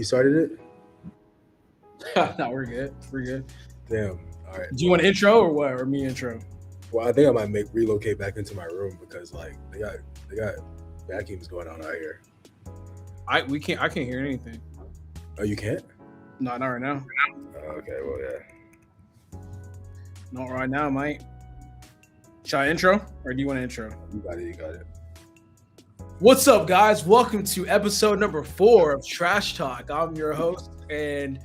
You started it? No, we're good. We're good. Damn. All right. Do you want an intro or what? Or me intro? Well, I think I might relocate back into my room because like they got vacuums going on out here. I can't hear anything. Oh, you can't? No, not right now. Okay, well yeah. Not right now, mate. Should I intro or do you want an intro? You got it. What's up, guys? Welcome to episode number 4 of Trash Talk. I'm your host and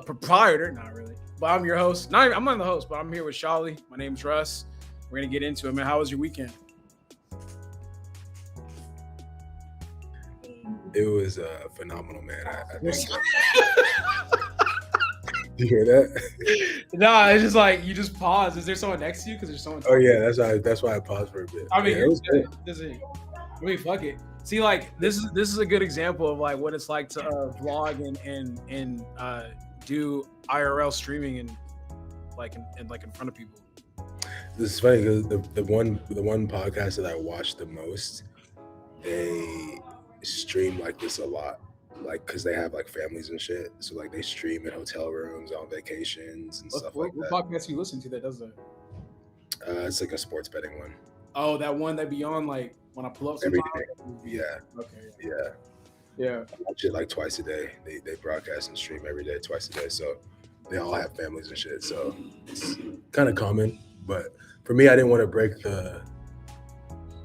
proprietor, not really, but I'm your host. I'm not the host, but I'm here with Shawley. My name's Russ. We're gonna get into it, man. How was your weekend? It was phenomenal, man. I think. You hear that? Nah, it's just like you just pause. Is there someone next to you? Because there's someone. Oh yeah, that's why I paused for a bit. I mean, yeah, it was good. I mean, fuck it. See, like this is a good example of like what it's like to vlog and do IRL streaming and like in front of people. This is funny because the one podcast that I watched the most, they stream like this a lot, like because they have like families and shit. So like they stream in hotel rooms on vacations and stuff like that. What podcast you listen to that does that? It's like a sports betting one. Oh, that one that be on like when I pull up sometimes? Yeah. Okay. Yeah. I watch it like twice a day. They broadcast and stream every day, twice a day. So they all have families and shit. So it's kind of common. But for me, I didn't want to break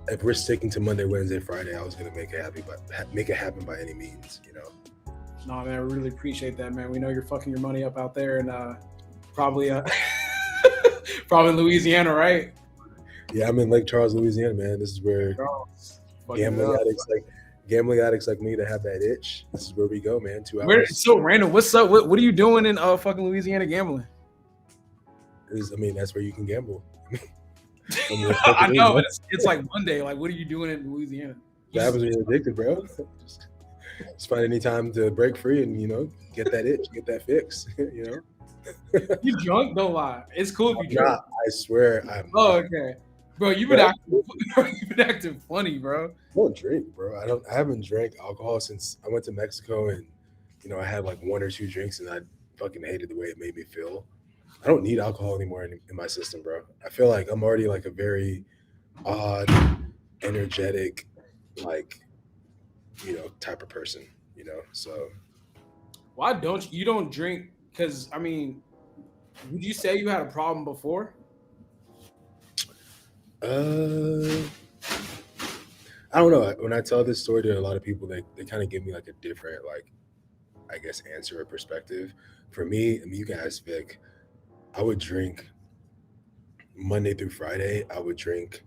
if we're sticking to Monday, Wednesday, Friday, I was gonna make it happen by any means, you know. No, man, I really appreciate that, man. We know you're fucking your money up out there and probably probably in Louisiana, right? Yeah, I'm in Lake Charles, Louisiana, man. This is where gambling addicts like me to have that itch. This is where we go, man. 2 hours. It's so random. What's up? What are you doing in fucking Louisiana gambling? That's where you can gamble. I know, but it's like Monday. Like, what are you doing in Louisiana? That happens when you're addicted, bro. Just find any time to break free and, you know, get that itch, get that fix, you know? You drunk? Don't lie. It's cool if you drunk. I swear I'm okay. Bro, you've been acting funny, bro. I don't drink, bro. I haven't drank alcohol since I went to Mexico and, you know, I had like 1 or 2 drinks and I fucking hated the way it made me feel. I don't need alcohol anymore in my system, bro. I feel like I'm already like a very odd, energetic, like, you know, type of person, you know, so. Why don't you don't drink? Because, I mean, would you say you had a problem before? I don't know. When I tell this story to a lot of people, they kind of give me like a different, like, I guess, answer or perspective. For me, I mean, you can ask Vic. I would drink Monday through Friday. I would drink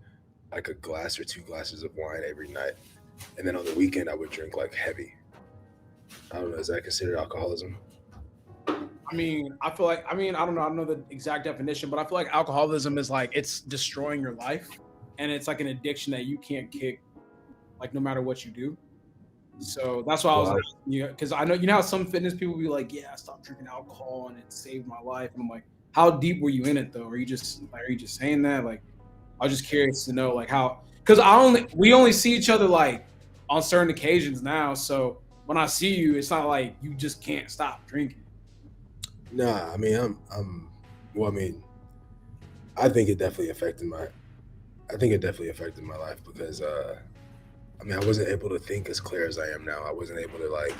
like a glass or 2 glasses of wine every night. And then on the weekend, I would drink like heavy. I don't know. Is that considered alcoholism? I mean, I feel like, I don't know the exact definition, but I feel like alcoholism is like, it's destroying your life. And it's like an addiction that you can't kick, like no matter what you do. So that's why I was like, because I know, you know how some fitness people be like, yeah, I stopped drinking alcohol and it saved my life. And I'm like, how deep were you in it though? Are you just saying that? Like, I was just curious to know like how, because we only see each other like on certain occasions now. So when I see you, it's not like you just can't stop drinking. Nah, I mean, I think it definitely affected my life because, I mean, I wasn't able to think as clear as I am now. I wasn't able to like,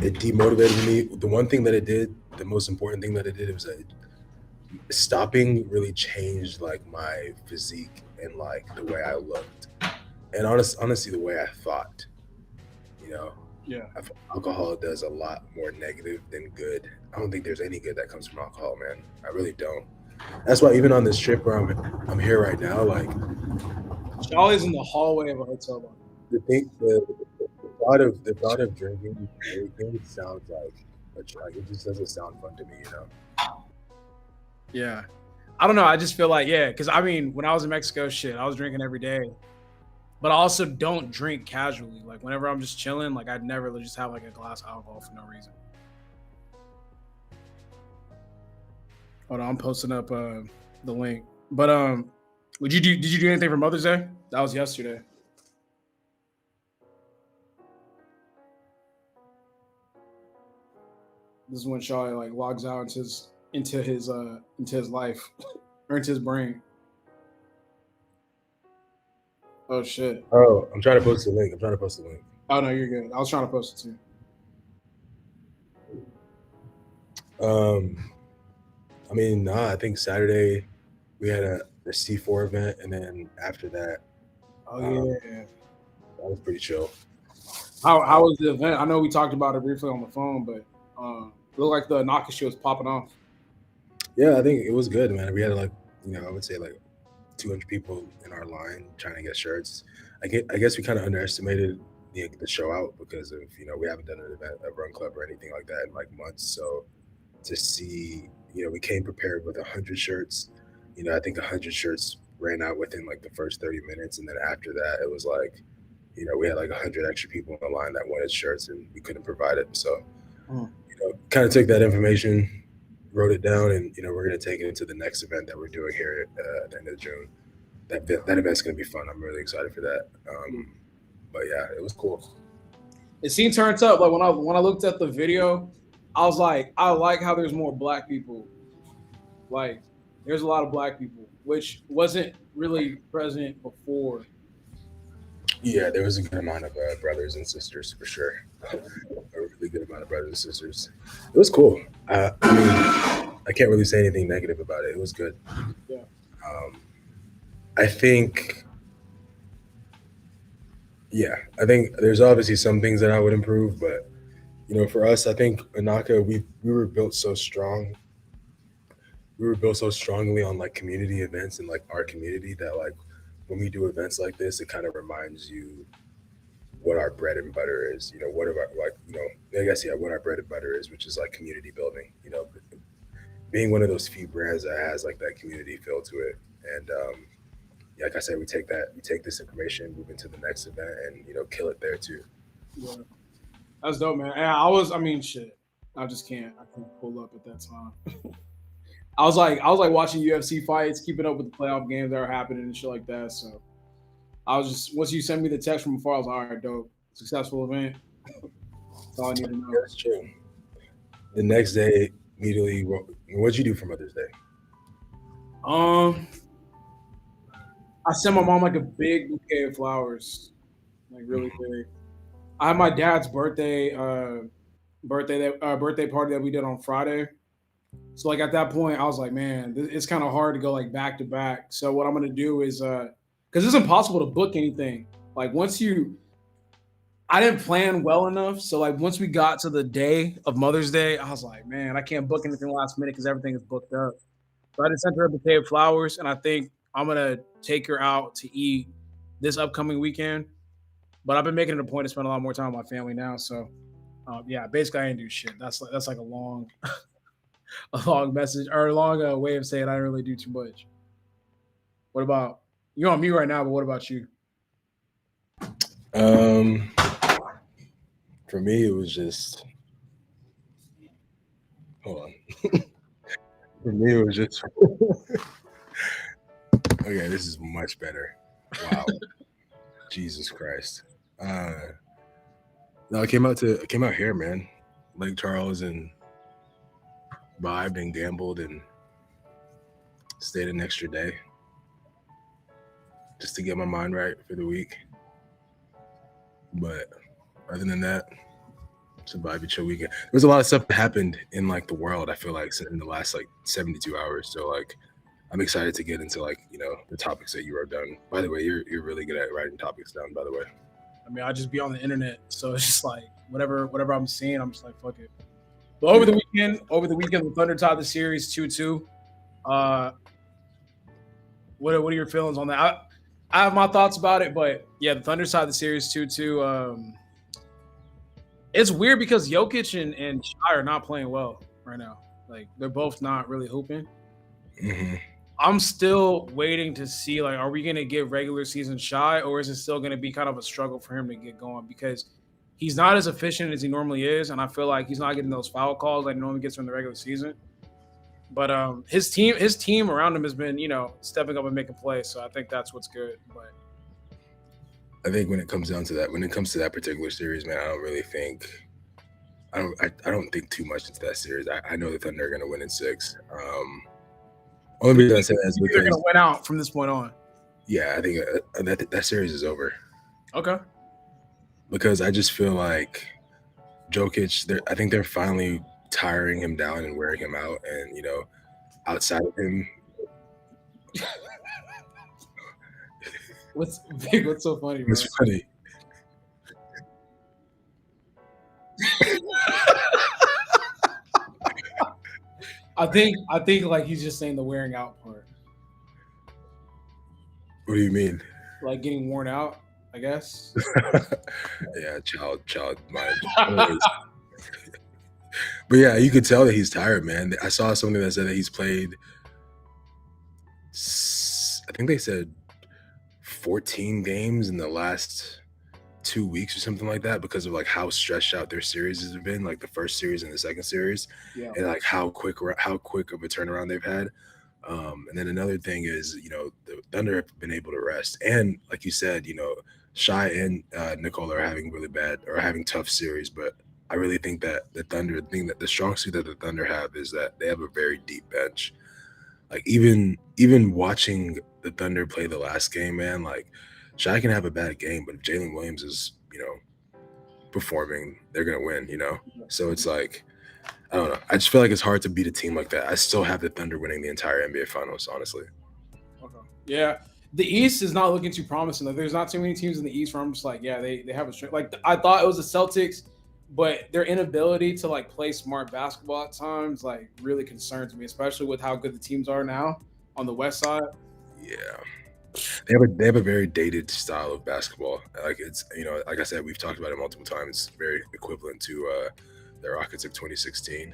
it demotivated me. The one thing that it did, the most important thing that it did, was that stopping really changed like my physique and like the way I looked and honestly, the way I thought, you know? Yeah. I feel alcohol does a lot more negative than good. I don't think there's any good that comes from alcohol, man. I really don't. That's why even on this trip where I'm here right now, like Shawley's in the hallway of a hotel bar. The thought of drinking everything sounds like it just doesn't sound fun to me, you know. Yeah, I don't know. I just feel like because I mean, when I was in Mexico, I was drinking every day, but I also don't drink casually. Like whenever I'm just chilling, like I'd never just have like a glass of alcohol for no reason. Hold on, I'm posting up the link. But did you do anything for Mother's Day? That was yesterday. This is when Shawley like logs out into his life or into his brain. Oh shit. Oh, I'm trying to post the link. Oh no, you're good. I was trying to post it too. I mean, nah, I think Saturday we had a C4 event, and then after that, Oh yeah. that was pretty chill. How was the event? I know we talked about it briefly on the phone, but it looked like the Naka shit was popping off. Yeah, I think it was good, man. We had like, I would say like 200 people in our line trying to get shirts. I guess we kind of underestimated the show out because of we haven't done an event, a run club or anything like that in like months. So to see, we came prepared with 100 shirts. I think 100 shirts ran out within like the first 30 minutes, and then after that, it was like, we had like 100 extra people in the line that wanted shirts, and we couldn't provide it. So, kind of took that information, wrote it down, and we're gonna take it into the next event that we're doing here at the end of June. That event's gonna be fun. I'm really excited for that. But yeah, it was cool. It seemed turned up. Like when I looked at the video, I was like, I like how there's more black people. Like there's a lot of black people, which wasn't really present before. Yeah, there was a good amount of brothers and sisters for sure. A really good amount of brothers and sisters. It was cool. I mean, I can't really say anything negative about it. It was good. Yeah. I think, yeah, I think there's obviously some things that I would improve, but for us, I think Anaka, we were built so strong. We were built so strongly on like community events and like our community that like when we do events like this, it kind of reminds you what our bread and butter is. What about like I guess what our bread and butter is, which is like community building. Being one of those few brands that has like that community feel to it, and like I said, we take this information, move into the next event, and kill it there too. Yeah. That's dope, man. I mean, shit. I just can't. I couldn't pull up at that time. I was like watching UFC fights, keeping up with the playoff games that are happening and shit like that. So I was just once you sent me the text from afar, I was like, all right, dope, successful event. That's all I need to know. That's true. The next day, immediately, what'd you do for Mother's Day? I sent my mom like a big bouquet of flowers, like really big. I had my dad's birthday party that we did on Friday. So like at that point, I was like, man, it's kind of hard to go like back to back. So what I'm gonna do is because it's impossible to book anything. Like I didn't plan well enough. So like once we got to the day of Mother's Day, I was like, man, I can't book anything last minute because everything is booked up. So I just sent her a bouquet of flowers, and I think I'm gonna take her out to eat this upcoming weekend. But I've been making it a point to spend a lot more time with my family now. So yeah, basically I didn't do shit. That's like a long message or a long way of saying I didn't really do too much. What about you're on me right now? But what about you? For me, it was just hold on. For me, it was just okay. This is much better. Wow, Jesus Christ. No, I came out here, man. Lake Charles, and vibed and gambled and stayed an extra day just to get my mind right for the week. But other than that, it's a vibey chill weekend. There's a lot of stuff that happened in like the world, I feel like, in the last like 72 hours. So like I'm excited to get into like, the topics that you wrote down. By the way, you're really good at writing topics down, by the way. I mean, I just be on the internet, so it's just like whatever I'm seeing, I'm just like, fuck it. But over the weekend, the Thunder tied the series 2-2. What are your feelings on that? I have my thoughts about it, but yeah, the Thunder tied the series 2-2. It's weird because Jokic and Shai are not playing well right now. Like they're both not really hooping. Mm-hmm. I'm still waiting to see, like, are we going to get regular season Shai, or is it still going to be kind of a struggle for him to get going? Because he's not as efficient as he normally is, and I feel like he's not getting those foul calls like he normally gets from the regular season. But his team around him has been, stepping up and making plays, so I think that's what's good. But I think when it comes to that particular series, man, I I don't think too much into that series. I know the Thunder are going to win in 6. Only reason I say that is They're because gonna win out from this point on. yeah, I think that series is over. Okay. Because I just feel like Jokic, I think they're finally tiring him down and wearing him out, and outside of him. What's so funny, bro? It's funny. I think like he's just saying the wearing out part. What do you mean? Like getting worn out, I guess. Yeah, child mind. But yeah, you could tell that he's tired, man. I saw something that said that he's played, I think they said 14 games in the last 2 weeks or something like that, because of like how stretched out their series have been, like the first series and the second series, and like how quick of a turnaround they've had. And then another thing is, the Thunder have been able to rest, and like you said, Shai and Nicole are having tough series, but I really think that the strong suit that the Thunder have is that they have a very deep bench. Like even watching the Thunder play the last game, man, like Shai can have a bad game, but if Jalen Williams is, performing, they're gonna win, So it's like, I don't know. I just feel like it's hard to beat a team like that. I still have the Thunder winning the entire NBA Finals, honestly. Okay. Yeah. The East is not looking too promising. Like, there's not too many teams in the East where I'm just like, yeah, they have a strength. Like, I thought it was the Celtics, but their inability to like play smart basketball at times like really concerns me, especially with how good the teams are now on the West side. Yeah. They have a very dated style of basketball. Like it's, like I said, we've talked about it multiple times. It's very equivalent to the Rockets of 2016.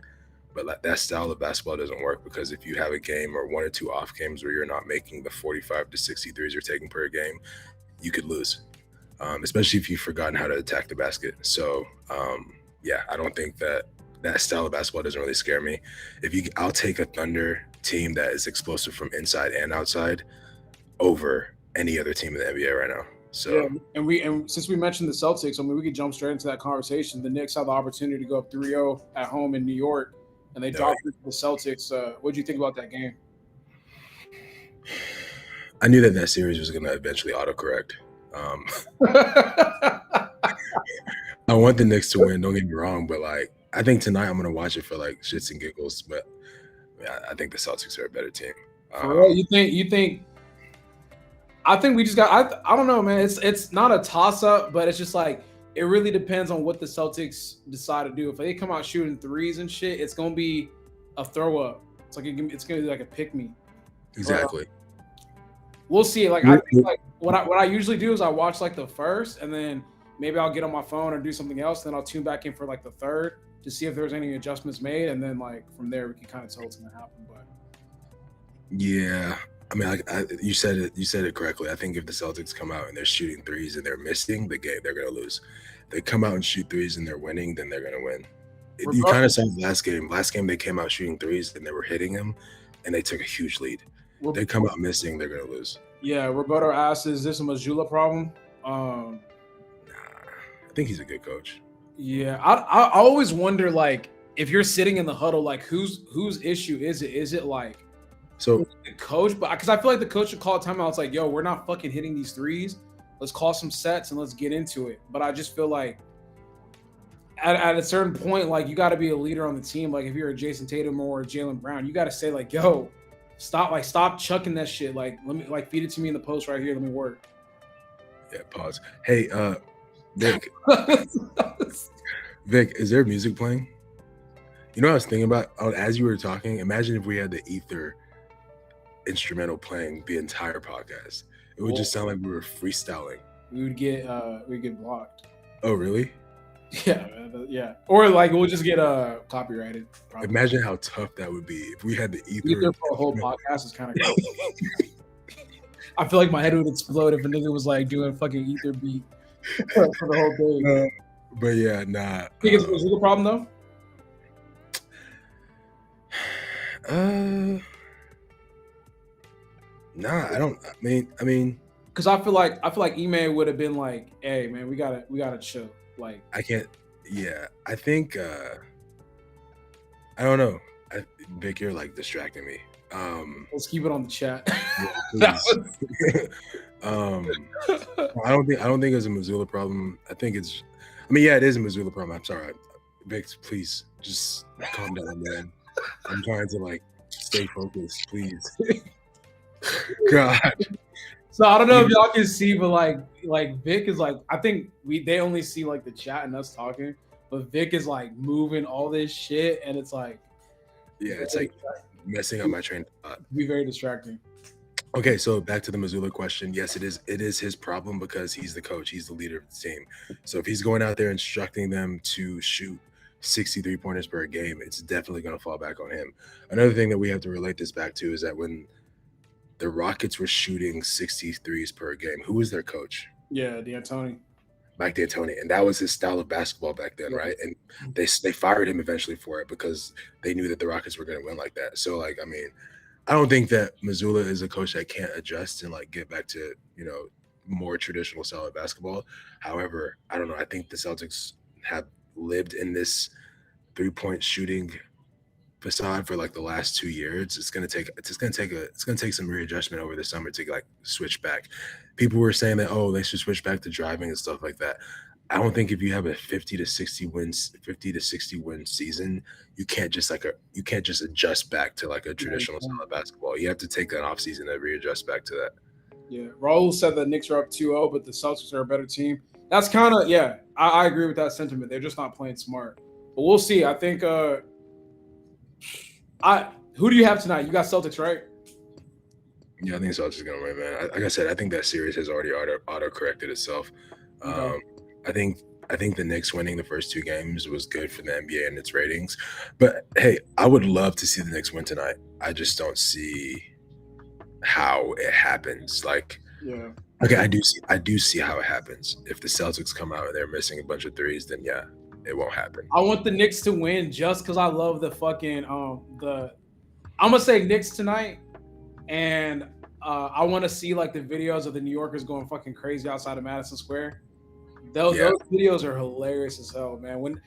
But like that style of basketball doesn't work, because if you have a game or 1 or 2 off games where you're not making the 45 to 63s you're taking per game, you could lose, especially if you've forgotten how to attack the basket. So yeah, I don't think that style of basketball doesn't really scare me. I'll take a Thunder team that is explosive from inside and outside over any other team in the NBA right now. So yeah, and since we mentioned the Celtics, I mean, we could jump straight into that conversation. The Knicks have the opportunity to go up 3-0 at home in New York, and they dropped it to the Celtics. What do you think about that game? I knew that series was going to eventually autocorrect. I want the Knicks to win, don't get me wrong, but like I think tonight I'm going to watch it for like shits and giggles, but I think the Celtics are a better team. You think I think we just got I don't know, man. It's not a toss-up, but it's just like it really depends on what the Celtics decide to do. If they come out shooting threes and shit, it's gonna be a throw-up. It's gonna be like a pick-me. Exactly. We'll see. Like I think like what I usually do is I watch like the first, and then maybe I'll get on my phone or do something else. Then I'll tune back in for like the third to see if there's any adjustments made, and then like from there we can kind of tell what's gonna happen. But yeah. I mean, you said it correctly. I think if the Celtics come out and they're shooting threes and they're missing the game, they're going to lose. If they come out and shoot threes and they're winning, then they're going to win. You kind of saw the last game. Last game, they came out shooting threes and they were hitting them, and they took a huge lead. They come out missing, they're going to lose. Yeah, Roberto asks, is this a Mazzulla problem? Nah, I think he's a good coach. Yeah, I always wonder, like, if you're sitting in the huddle, like, whose issue is it? Is it like the coach? But because I feel like the coach should call a timeout. It's like, yo, we're not fucking hitting these threes. Let's call some sets and let's get into it. But I just feel like at a certain point, like, you got to be a leader on the team. Like, if you're a Jason Tatum or a Jaylen Brown, you got to say, like, yo, stop chucking that shit. Like, let me feed it to me in the post right here. Let me work. Yeah, pause. Hey, Vic. Vic, is there music playing? You know what I was thinking about? As you were talking, imagine if we had the Ether instrumental playing the entire podcast. It would just sound like we were freestyling. We'd get blocked. Oh, really? Yeah. Or like we'll just get copyrighted. Probably. Imagine how tough that would be if we had the Ether for a whole podcast. Is kind of cool. I feel like my head would explode if a nigga was like doing fucking Ether beat for the whole thing. But yeah, nah. Think it's a problem though? Nah, I don't. I mean, because I feel like Ime would have been like, "Hey, man, we gotta chill." Like, I can't. Yeah, I think. I don't know. Vic, you're like distracting me. Let's keep it on the chat. Yeah, please. I don't think it's a Missoula problem. I think it's. I mean, yeah, it is a Missoula problem. I'm sorry, Vic. Please just calm down, man. I'm trying to like stay focused, please. God. So I don't know if y'all can see, but like Vic is like, I think they only see like the chat and us talking, but Vic is like moving all this shit, and it's like, yeah, it's like messing up my train of thought. Be very distracting. Okay, so back to the Missoula question. Yes, it is. It is his problem because he's the coach. He's the leader of the team. So if he's going out there instructing them to shoot 63 pointers per game, it's definitely going to fall back on him. Another thing that we have to relate this back to is that when the Rockets were shooting 63s per game, who was their coach? Yeah, D'Antoni. Mike D'Antoni, and that was his style of basketball back then, right? And they fired him eventually for it because they knew that the Rockets were going to win like that. So, like, I mean, I don't think that Missoula is a coach that can't adjust and like get back to, you know, more traditional style of basketball. However, I don't know. I think the Celtics have lived in this 3-point shooting facade for like the last 2 years. It's gonna take some readjustment over the summer to like switch back. People were saying that, oh, they should switch back to driving and stuff like that. I don't think if you have a 50 to 60 win season, you can't just adjust back to like a traditional style of basketball. You have to take that off season to readjust back to that. Yeah, Raul said the Knicks are up 2-0, but the Celtics are a better team. That's kind of I agree with that sentiment. They're just not playing smart, but we'll see. I think who do you have tonight? You got Celtics, right? Yeah, I think Celtics is gonna win, man. Like I said, I think that series has already auto corrected itself. Okay. I think the Knicks winning the first 2 games was good for the NBA and its ratings. But hey, I would love to see the Knicks win tonight. I just don't see how it happens. Like, yeah, okay, I do see how it happens. If the Celtics come out and they're missing a bunch of threes, then yeah, it won't happen. I want the Knicks to win just because I love the fucking I'm gonna say Knicks tonight, and I want to see like the videos of the New Yorkers going fucking crazy outside of Madison Square. Those videos are hilarious as hell, man. When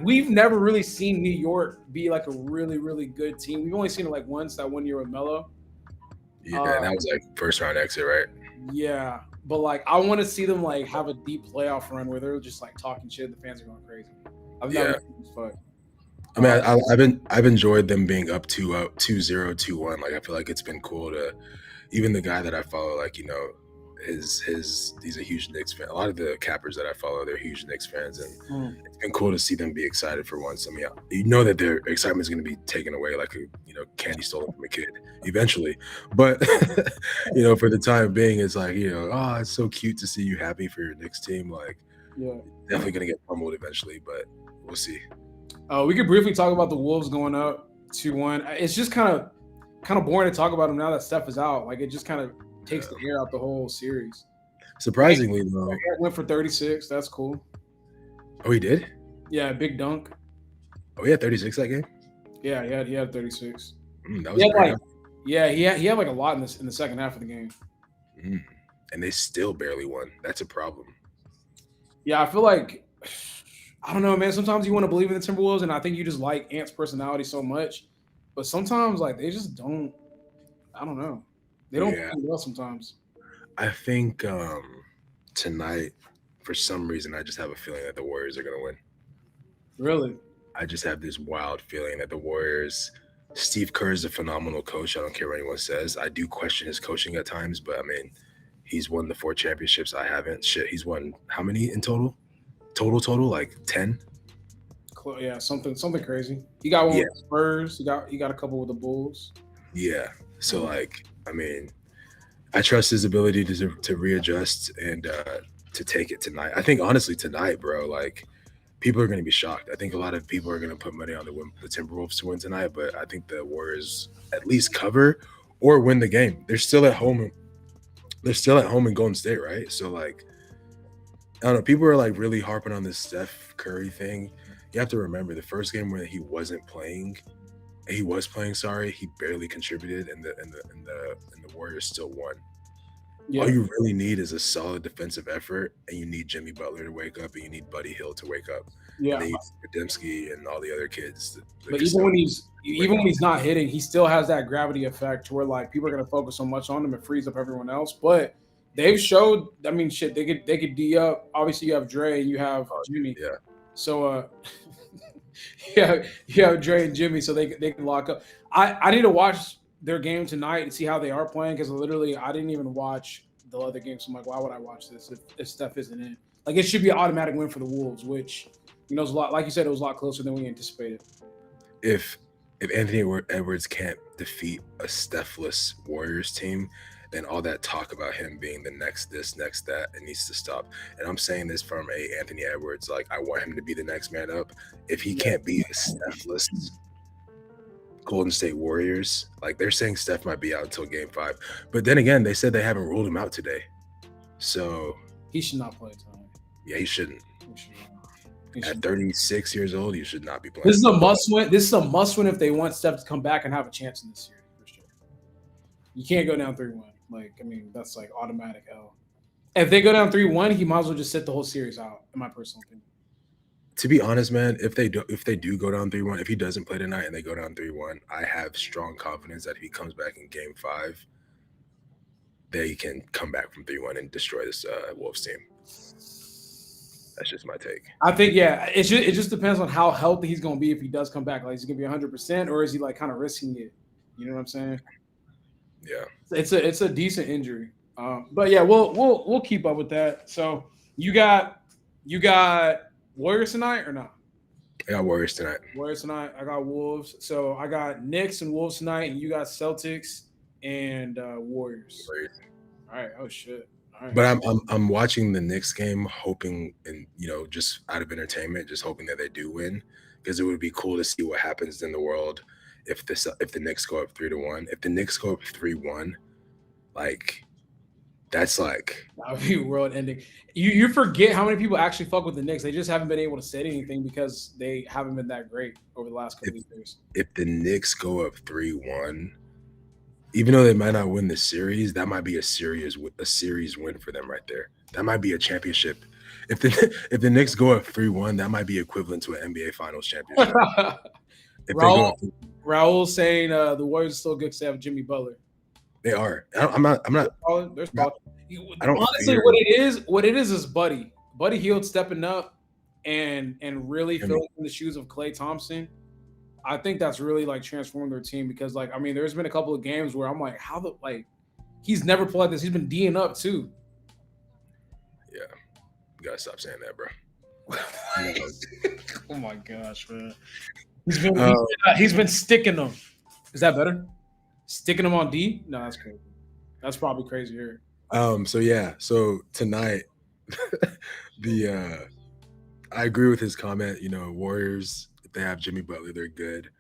we've never really seen New York be like a really, really good team. We've only seen it like once, that 1 year with Melo. Yeah, and that was like first round exit, right? Yeah, but like I want to see them like have a deep playoff run where they're just like talking shit. The fans are going crazy. I've never seen this fuck. I mean, I've enjoyed them being up 2-0, 2-1. Like I feel like it's been cool to, even the guy that I follow, like, you know, he's a huge Knicks fan. A lot of the cappers that I follow, they're huge Knicks fans, and it's been cool to see them be excited for once. I mean, you know that their excitement is going to be taken away like candy stolen from a kid eventually, but you know, for the time being, it's like, you know, oh, it's so cute to see you happy for your Knicks team. Like, definitely going to get pummeled eventually, but we'll see. We could briefly talk about the Wolves going up 2-1. It's just kind of boring to talk about them now that Steph is out. Like, it just kind of takes the air out the whole series. Surprisingly, though, went for 36. That's cool. Oh, he did? Yeah, big dunk. Oh, he had 36 that game? Yeah, he had 36. That was great. He had like a lot in the second half of the game. And they still barely won. That's a problem. Yeah, I feel like, I don't know, man. Sometimes you want to believe in the Timberwolves, and I think you just like Ant's personality so much. But sometimes, like, they just don't. I don't know. They don't play well sometimes. I think tonight, for some reason, I just have a feeling that the Warriors are going to win. Really? I just have this wild feeling that the Warriors. Steve Kerr is a phenomenal coach. I don't care what anyone says. I do question his coaching at times, but I mean, he's won the 4 championships. I haven't. Shit, he's won how many in total? Total, like 10. Yeah, something crazy. He got one with the Spurs. He got a couple with the Bulls. Yeah. So like, I mean, I trust his ability to readjust and to take it tonight. I think honestly tonight, bro, like, people are going to be shocked. I think a lot of people are going to put money on the Timberwolves to win tonight, but I think the Warriors at least cover or win the game. They're still at home. They're still at home in Golden State, right? So like, I don't know. People are like really harping on this Steph Curry thing. You have to remember the first game where he was playing. Sorry, he barely contributed, and the Warriors still won. All you really need is a solid defensive effort, and you need Jimmy Butler to wake up, and you need Buddy Hield to wake up, Yeah. and then you need Dembski and all the other kids. But even when he's not hitting, he still has that gravity effect to where like people are gonna focus so much on him and frees up everyone else. But they've showed, I mean, shit, they could D up. Obviously, you have Dre and you have Jimmy. Yeah. So yeah, you have Dre and Jimmy, so they can lock up. I need to watch their game tonight and see how they are playing, because literally I didn't even watch the other games. So I'm like, why would I watch this if Steph isn't in? Like, it should be an automatic win for the Wolves, which, you know, is a lot. Like you said, it was a lot closer than we anticipated. If Anthony Edwards can't defeat a Steph-less Warriors team, then all that talk about him being the next this, next that, it needs to stop. And I'm saying this from a Anthony Edwards, like, I want him to be the next man up. If he can't be a Steph-less Golden State Warriors, like, they're saying Steph might be out until Game 5. But then again, they said they haven't ruled him out today. So he should not play tonight. Yeah, he shouldn't. At 36 years old, you should not be playing. This is a must-win. This is a must-win if they want Steph to come back and have a chance in this series, for sure. You can't go down 3-1. Like, I mean, that's like automatic L. If they go down 3-1, he might as well just sit the whole series out, in my personal opinion. To be honest, man, if they do go down 3-1, if he doesn't play tonight and they go down 3-1, I have strong confidence that if he comes back in Game 5, they can come back from 3-1 and destroy this Wolves team. That's just my take. I think, yeah, it just depends on how healthy he's going to be if he does come back. Like, is he going to be 100%, or is he like kind of risking it? You know what I'm saying? Yeah, it's a decent injury. But yeah, we'll keep up with that. So you got Warriors tonight or not? I got Warriors tonight. I got Wolves. So I got Knicks and Wolves tonight, and you got Celtics and Warriors. All right. Oh shit. All right. But I'm watching the Knicks game, hoping, and just out of entertainment, just hoping that they do win, because it would be cool to see what happens in the world if the Knicks go up 3-1. If the Knicks go up 3-1, like, that's like, that would be world ending. You forget how many people actually fuck with the Knicks. They just haven't been able to say anything because they haven't been that great over the last couple of years. If the Knicks go up 3-1, even though they might not win the series, that might be a series win for them right there. That might be a championship. If the Knicks go up 3-1, that might be equivalent to an NBA Finals championship. Raul's saying the Warriors are still good because they have Jimmy Butler. They are. I'm not. There's honestly, what it is Buddy Hield stepping up and really filling in the shoes of Klay Thompson. I think that's really like transformed their team, because like, I mean, there's been a couple of games where I'm like, he's never played this. He's been D'ing up too. Yeah, you gotta stop saying that, bro. Oh my gosh, man. He's been sticking them. Is that better? Sticking them on D? No, that's crazy. That's probably crazier. So tonight, I agree with his comment. Warriors, if they have Jimmy Butler, they're good.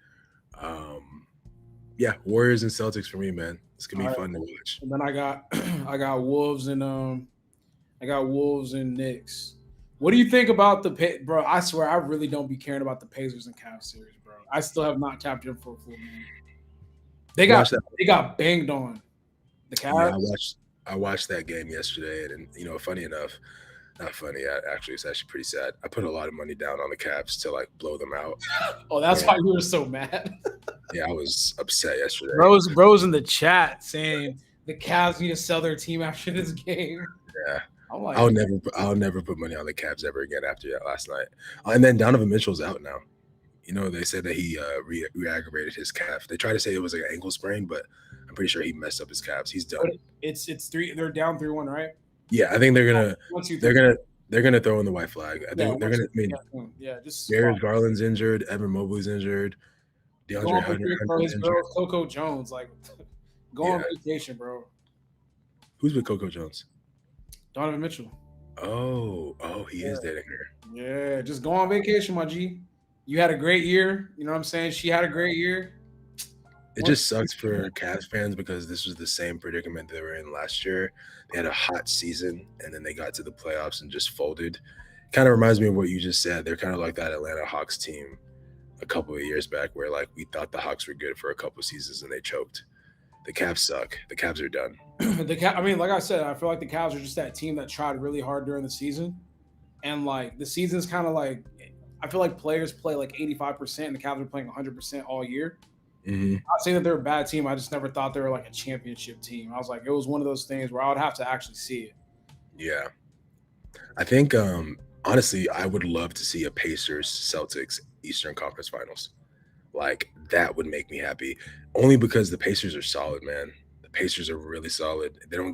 Warriors and Celtics for me, man. It's gonna be fun to watch. And then I got Wolves and Knicks. What do you think about bro? I swear I really don't be caring about the Pacers and Cavs series, bro. I still have not tapped in for a full game. They got banged on. The Cavs. Yeah, I watched that game yesterday, and funny enough, not funny. Actually, it's actually pretty sad. I put a lot of money down on the Cavs to like blow them out. Oh, that's why you were so mad. Yeah, I was upset yesterday. Bros in the chat saying the Cavs need to sell their team after this game. Yeah. Like, I'll never put money on the Cavs ever again after that last night. And then Donovan Mitchell's out now. They said that he re-aggravated his calf. They tried to say it was like an ankle sprain, but I'm pretty sure he messed up his calves. He's done. It's 3. They're down 3-1, right? Yeah, I think they're gonna throw in the white flag. I think they're gonna. I mean, just Darius Garland's injured. Evan Mobley's injured. DeAndre Hunter's injured. Coco Jones, like, go on vacation, bro. Who's with Coco Jones? Donovan Mitchell. Oh, he is dating her. Yeah, just go on vacation, my G. You had a great year. You know what I'm saying? She had a great year. It just sucks for Cavs fans because this was the same predicament they were in last year. They had a hot season, and then they got to the playoffs and just folded. Kind of reminds me of what you just said. They're kind of like that Atlanta Hawks team a couple of years back where, like, we thought the Hawks were good for a couple of seasons and they choked. The Cavs suck. The Cavs are done. I mean, like I said, I feel like the Cavs are just that team that tried really hard during the season, and like the season's kind of like, I feel like players play like 85%, and the Cavs are playing 100% all year. Mm-hmm. Not saying that they're a bad team. I just never thought they were like a championship team. I was like, it was one of those things where I would have to actually see it. Yeah, I think honestly, I would love to see a Pacers Celtics Eastern Conference Finals. Like that would make me happy, only because the Pacers are solid, man. The Pacers are really solid. So They don't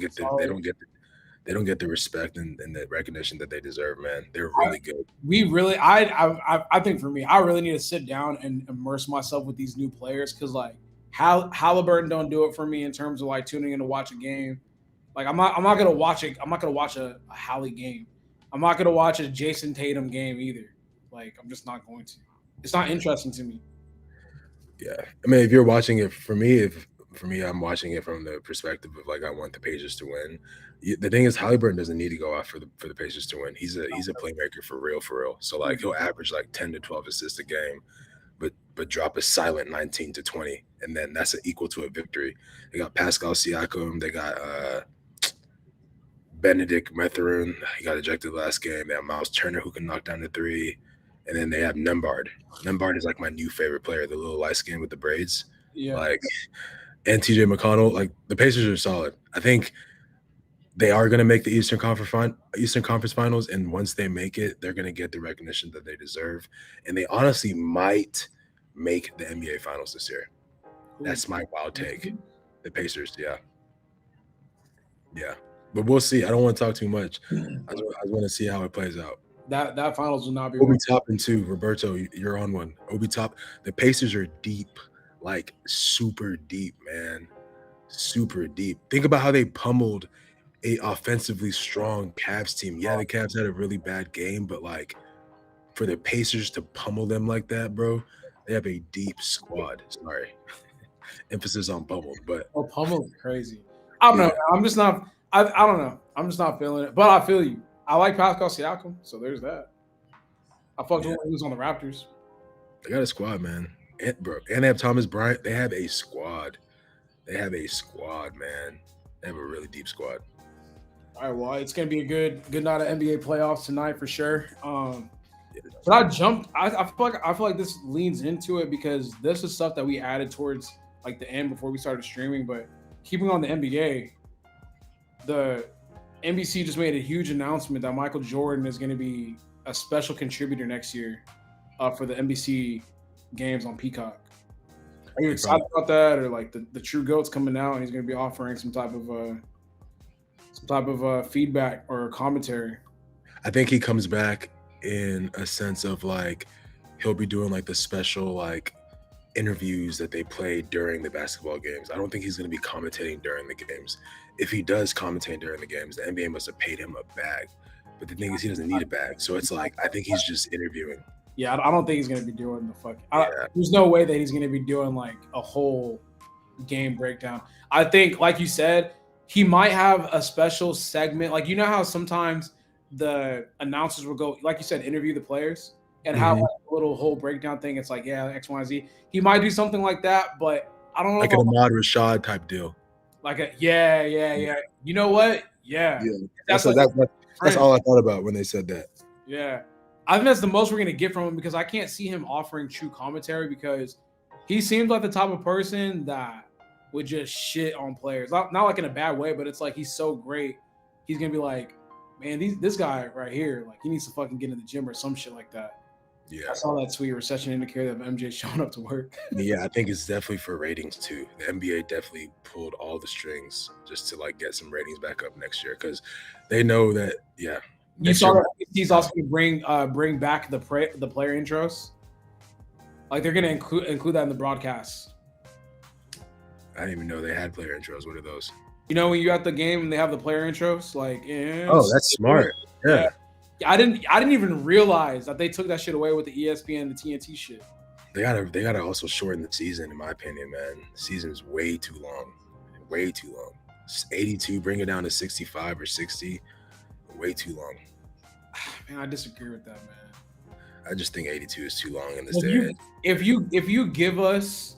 get the respect and the recognition that they deserve, man. They're really good. we really, I think for me, I really need to sit down and immerse myself with these new players because like Halliburton don't do it for me in terms of like tuning in to watch a game. Like I'm not gonna watch it. I'm not gonna watch a Hallie game. I'm not gonna watch a Jason Tatum game either. Like I'm just not going to. It's not interesting to me. Yeah, I mean, if you're watching it for me, I'm watching it from the perspective of like I want the Pacers to win. The thing is, Halliburton doesn't need to go out for the Pacers to win. He's a playmaker for real, for real. So like he'll average like 10 to 12 assists a game, but drop a silent 19 to 20, and then that's equal to a victory. They got Pascal Siakam. They got Benedict Mathurin. He got ejected last game. They have Miles Turner who can knock down the three. And then they have Nembhard. Nembhard is like my new favorite player, the little light skin with the braids. Yeah. Like, and TJ McConnell. Like the Pacers are solid. I think they are going to make the Eastern Conference Finals, and once they make it, they're going to get the recognition that they deserve. And they honestly might make the NBA Finals this year. That's my wild take. The Pacers, yeah. But we'll see. I don't want to talk too much. I just want to see how it plays out. That finals will not be. Obi Toppin too, Roberto. You're on one. Obi Top. The Pacers are deep, like super deep, man, super deep. Think about how they pummeled a offensively strong Cavs team. Yeah, the Cavs had a really bad game, but like for the Pacers to pummel them like that, bro, they have a deep squad. Sorry, emphasis on pummeled, but pummeled is crazy. I don't know. I'm just not. I don't know. I'm just not feeling it. But I feel you. I like Pascal Siakam, so there's that. I fucked with when he was on the Raptors. They got a squad, man. And they have Thomas Bryant. They have a squad. They have a squad, man. They have a really deep squad. All right, well, it's gonna be a good night of NBA playoffs tonight for sure. But I jumped. I feel like this leans into it because this is stuff that we added towards like the end before we started streaming. But keeping on the NBA, the NBC just made a huge announcement that Michael Jordan is going to be a special contributor next year for the NBC games on Peacock. Are you excited about that, or like the True Goat's coming out and he's going to be offering some type of feedback or commentary? I think he comes back in a sense of like he'll be doing like the special like interviews that they play during the basketball games. I don't think he's going to be commentating during the games. If he does commentate during the games, the NBA must have paid him a bag. But the thing is, he doesn't need a bag. So it's like, I think he's just interviewing. Yeah, I don't think he's going to be doing the fucking. There's no way that he's going to be doing like a whole game breakdown. I think, like you said, he might have a special segment. Like, you know how sometimes the announcers will go, like you said, interview the players and have like a little whole breakdown thing. It's like, yeah, X, Y, Z. He might do something like that, but I don't know. Like an Ahmad Rashad type deal. Like a yeah. You know what? Yeah. That's all I thought about when they said that. Yeah. I think that's the most we're gonna get from him because I can't see him offering true commentary because he seems like the type of person that would just shit on players. Not like in a bad way, but it's like he's so great. He's gonna be like, man, this guy right here, like he needs to fucking get in the gym or some shit like that. Yeah, I saw that tweet recession indicator of MJ showing up to work. Yeah, I think it's definitely for ratings too. The NBA definitely pulled all the strings just to like get some ratings back up next year because they know that. Yeah, you saw that he's also going to bring back the player intros. Like they're going to include that in the broadcast. I didn't even know they had player intros. What are those? You know when you're at the game and they have the player intros, like oh, that's smart. Yeah. I didn't even realize that they took that shit away with the ESPN and the TNT shit. They gotta also shorten the season, in my opinion, man. The season's way too long. Way too long. 82, bring it down to 65 or 60. Way too long. Man, I disagree with that, man. I just think 82 is too long in this day. If you give us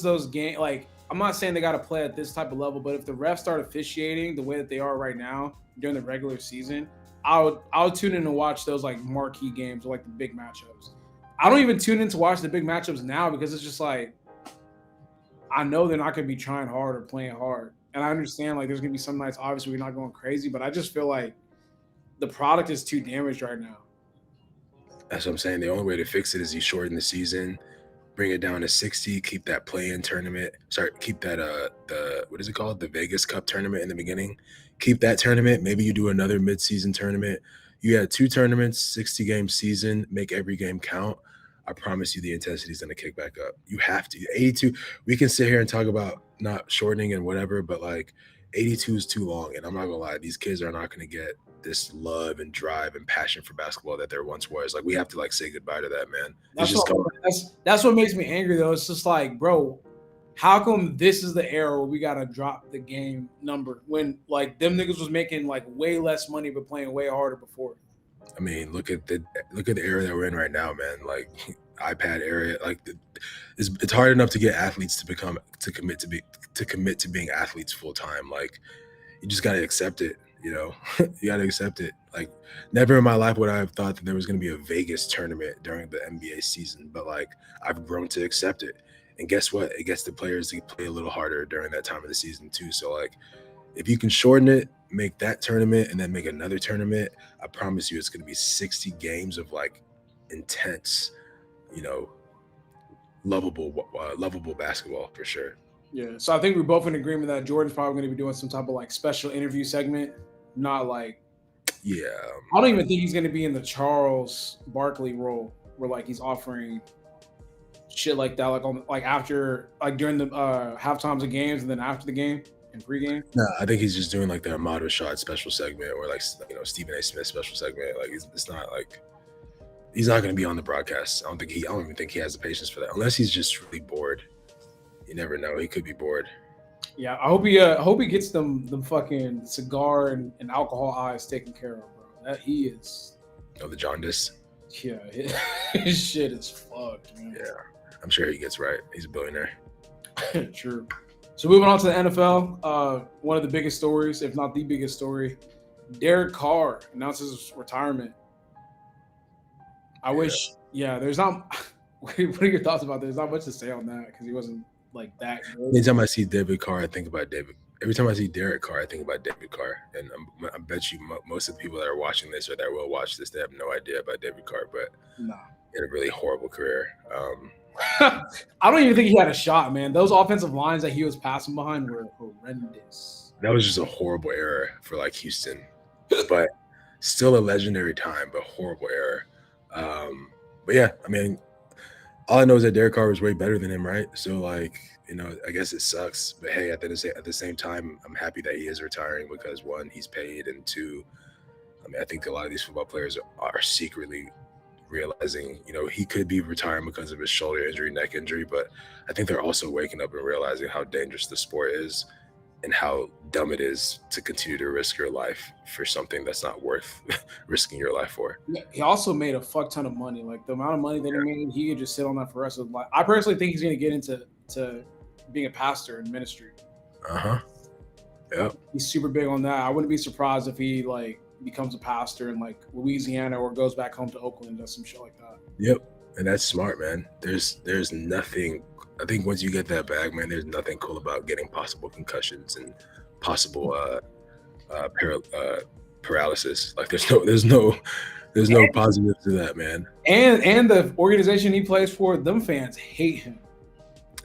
those games, like I'm not saying they got to play at this type of level, but if the refs start officiating the way that they are right now during the regular season, I would tune in and watch those like marquee games or like the big matchups. I don't even tune in to watch the big matchups now because it's just like I know they're not going to be trying hard or playing hard, and I understand like there's going to be some nights obviously we're not going crazy, but I just feel like the product is too damaged right now. That's what I'm saying. The only way to fix it is you shorten the season, bring it down to 60, keep that play-in tournament. Sorry, keep that the what is it called? The Vegas Cup tournament in the beginning. Keep that tournament. Maybe you do another mid-season tournament. You had 2 tournaments, 60-game season. Make every game count. I promise you, the intensity is going to kick back up. You have to. 82. We can sit here and talk about not shortening and whatever, but like 82 is too long. And I'm not gonna lie, these kids are not going to get this love and drive and passion for basketball that there once was. Like we have to like say goodbye to that, man. That's what makes me angry though. It's just like, bro, how come this is the era where we gotta drop the game number when like them niggas was making like way less money but playing way harder before? I mean, look at the era that we're in right now, man. Like iPad era, like it's hard enough to get athletes to commit to being athletes full time. Like you just gotta accept it. You know, you got to accept it. Like, never in my life would I have thought that there was going to be a Vegas tournament during the NBA season, but like, I've grown to accept it. And guess what? It gets the players to play a little harder during that time of the season too. So like, if you can shorten it, make that tournament, and then make another tournament, I promise you, it's going to be 60 games of like intense, you know, lovable basketball for sure. Yeah. So I think we're both in agreement that Jordan's probably going to be doing some type of like special interview segment. Not like, yeah. I don't even think he's going to be in the Charles Barkley role where like he's offering shit like that, like on like after like during the half times of games and then after the game and pregame. No, I think he's just doing like the Ahmad Rashad special segment or like Stephen A. Smith special segment. Like it's not like he's not going to be on the broadcast. I don't even think he has the patience for that unless he's just really bored. You never know. He could be bored. Yeah, I hope he gets them fucking cigar and alcohol eyes taken care of, bro. That he is. Oh, the jaundice. Yeah, his shit is fucked, man. Yeah, I'm sure he gets right. He's a billionaire. True. So moving on to the NFL, one of the biggest stories, if not the biggest story, Derek Carr announces his retirement. I wish. Yeah, there's not. What are your thoughts about that? There's not much to say on that because he wasn't like that good. Anytime I see David Carr, I think about David. Every time I see Derek Carr, I think about David Carr. And I bet you most of the people that are watching this or that will watch this, they have no idea about David Carr, but he had a really horrible career. I don't even think he had a shot, man. Those offensive lines that he was passing behind were horrendous. That was just a horrible era for like Houston, but still a legendary time, but horrible era. But yeah, I mean, all I know is that Derek Carr was way better than him, right? So like, you know, I guess it sucks, but hey, at the same time, I'm happy that he is retiring because one, he's paid, and two, I mean, I think a lot of these football players are secretly realizing, you know, he could be retiring because of his shoulder injury, neck injury, but I think they're also waking up and realizing how dangerous the sport is and how dumb it is to continue to risk your life for something that's not worth risking your life for. Yeah, he also made a fuck ton of money. Like the amount of money that he made, he could just sit on that for the rest of his life. I personally think he's going to get into being a pastor in ministry. Yep. He's super big on that. I wouldn't be surprised if he like becomes a pastor in like Louisiana or goes back home to Oakland and does some shit like that. Yep. And that's smart, man. There's nothing. I think once you get that bag, man, there's nothing cool about getting possible concussions and possible paralysis. Like there's no positive to that, man. And the organization he plays for, them fans hate him.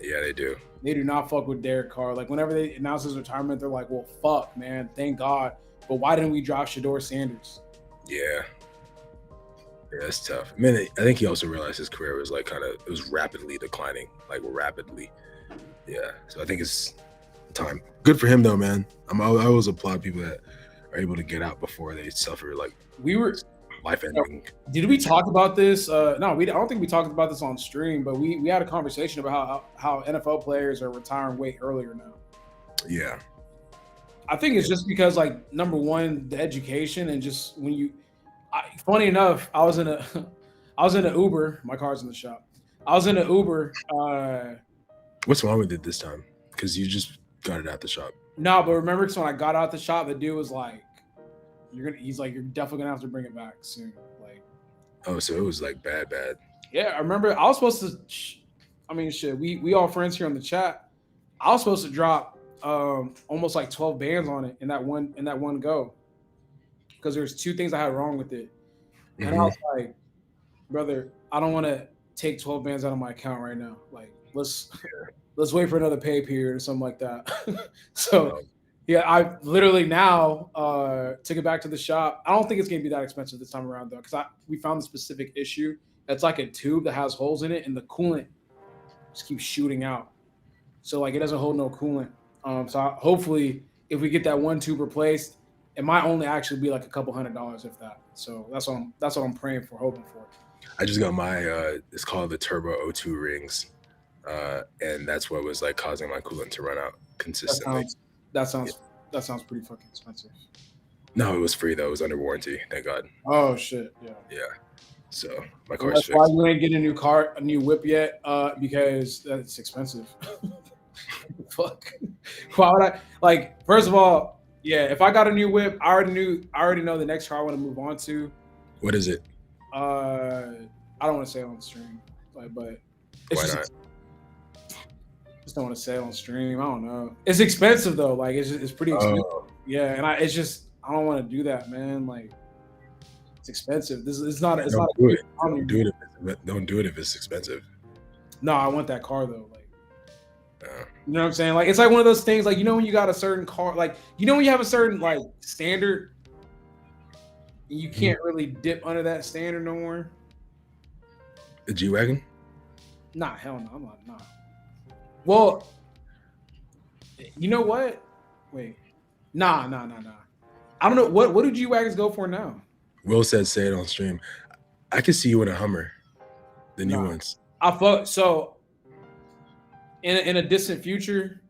Yeah, they do. They do not fuck with Derek Carr. Like whenever they announce his retirement, they're like, "Well, fuck, man. Thank God. But why didn't we drop SHEDEUR Sanders?" Yeah, that's tough. I mean, I think he also realized his career was like it was rapidly declining, like rapidly. Yeah, so I think it's time. Good for him though, man. I always applaud people that are able to get out before they suffer like life-ending. Did we talk about this? No, I don't think we talked about this on stream, but we had a conversation about how NFL players are retiring way earlier now. Yeah. I think it's just because, like, number one, the education and just when funny enough, I was in an Uber. My car's in the shop. I was in an Uber. What's wrong with it this time? Because you just got it out the shop. No, but remember, because when I got out the shop, the dude was like, he's like, you're definitely gonna have to bring it back soon. Like, oh, so it was like bad. Yeah, I remember I was supposed to. I mean, shit, we all friends here on the chat. I was supposed to drop almost like 12 bands on it in that one go, because there's two things I had wrong with it, and I was like, brother, I don't want to take 12 bands out of my account right now. Like, let's wait for another pay period or something like that. So. Yeah, I literally now took it back to the shop. I don't think it's gonna be that expensive this time around though, because we found the specific issue. That's like a tube that has holes in it, and the coolant just keeps shooting out. So like it doesn't hold no coolant. Hopefully, if we get that one tube replaced, it might only actually be like a couple $100 if that. So that's what I'm praying for, hoping for. I just got my it's called the Turbo O2 rings, and that's what was like causing my coolant to run out consistently. That sounds pretty fucking expensive. No, it was free though. It was under warranty. Thank God. Oh shit! Yeah. Yeah. So my car's fixed. That's why you ain't getting a new whip yet, because that's expensive. Fuck. Why would I? Like, first of all, yeah. If I got a new whip, I already know the next car I want to move on to. What is it? I don't want to say it on the stream, but it's why not? Just don't want to say it on stream. I don't know. It's expensive though. Like it's pretty expensive. Yeah, and I don't want to do that, man. Like it's expensive. It's not. Do it. Don't do it if it's expensive. No, I want that car though. Like, you know what I'm saying? Like it's like one of those things. Like when you got a certain car, like when you have a certain like standard, you can't really dip under that standard no more. The G-Wagon? Nah, hell no. I'm not. Nah. Well, you know what? Wait. Nah. I don't know. What do G-Wagons go for now? Will said say it on stream. I could see you in a Hummer. The new ones. So in a distant future,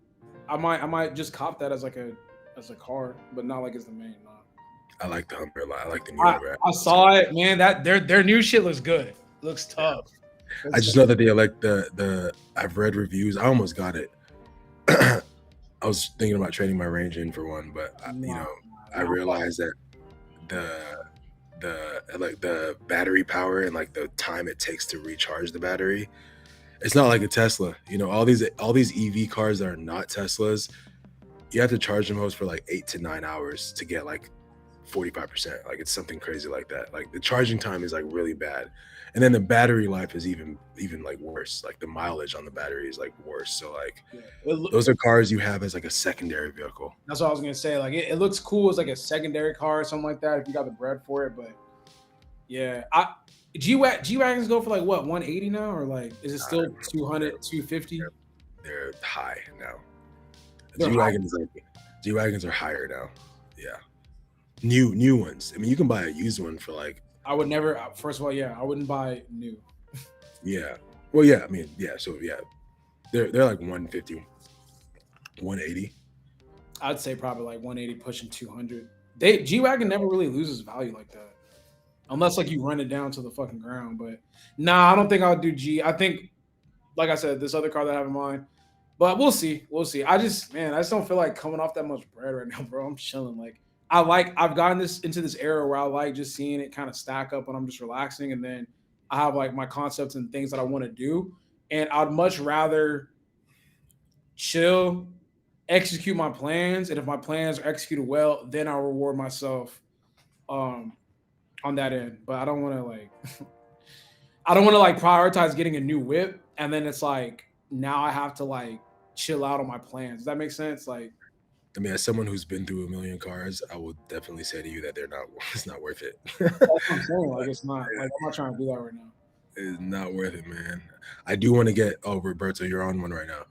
I might just cop that as a car, but not like as the main. Nah. I like the Hummer a lot. I like the new one. I saw it, man. That their new shit looks good. It looks tough. I just know that they like the I've read reviews. I almost got it. I was thinking about trading my Range in for one, but I realized that the battery power and like the time it takes to recharge the battery, it's not like a Tesla. All these EV cars that are not Teslas, you have to charge them for like 8 to 9 hours to get like 45%. Like it's something crazy like that. Like the charging time is like really bad. And then the battery life is even like worse. Like the mileage on the battery is like worse. So like those are cars you have as like a secondary vehicle. That's what I was gonna say. Like it looks cool as like a secondary car or something like that if you got the bread for it. But yeah, G-Wagons go for like what, 180 now, or like is it still 200, 250? They're high now. G-Wagons are higher now. Yeah, new ones. I mean, you can buy a used one for like. I would never. First of all, yeah, I wouldn't buy new. Yeah. Well, yeah. I mean, yeah. So yeah, they're like 150, 180. I'd say probably like 180, pushing 200. G-Wagon never really loses value like that, unless like you run it down to the fucking ground. But nah, I don't think I would do G. I think, like I said, this other car that I have in mind. But we'll see. I just don't feel like coming off that much bread right now, bro. I'm chilling. Like. I've gotten into this era where I like just seeing it kind of stack up when I'm just relaxing, and then I have like my concepts and things that I want to do, and I'd much rather chill, execute my plans, and if my plans are executed well, then I'll reward myself on that end. But I don't want to like prioritize getting a new whip, and then it's like now I have to like chill out on my plans. Does that make sense? Like. I mean, as someone who's been through a million cars, I would definitely say to you that it's not worth it. That's what I'm saying. Like, it's not. Like, I'm not trying to do that right now. It's not worth it, man. I do want to get. Oh, Roberto, you're on one right now.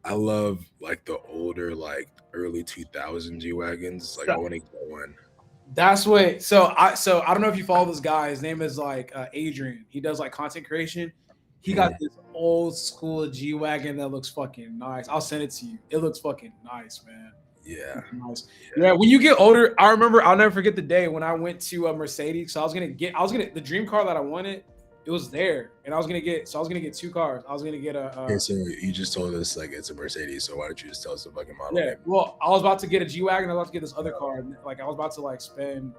I love like the older, like early 2000 G-Wagons. Like, I want to get one. That's what. So I don't know if you follow this guy. His name is like Adrian. He does like content creation. He got this old school G-Wagon that looks fucking nice. I'll send it to you. It looks fucking nice, man. Yeah. Nice. Yeah. When you get older, I'll never forget the day when I went to Mercedes. So I was gonna the dream car that I wanted. It It was there, and I was gonna get 2 cars. I was gonna get a. Okay, so you just told us like it's a Mercedes, so why don't you just tell us the fucking model Yeah, name? well, I was about to get a G wagon. I was about to get this other car. And, like I was about to like spend.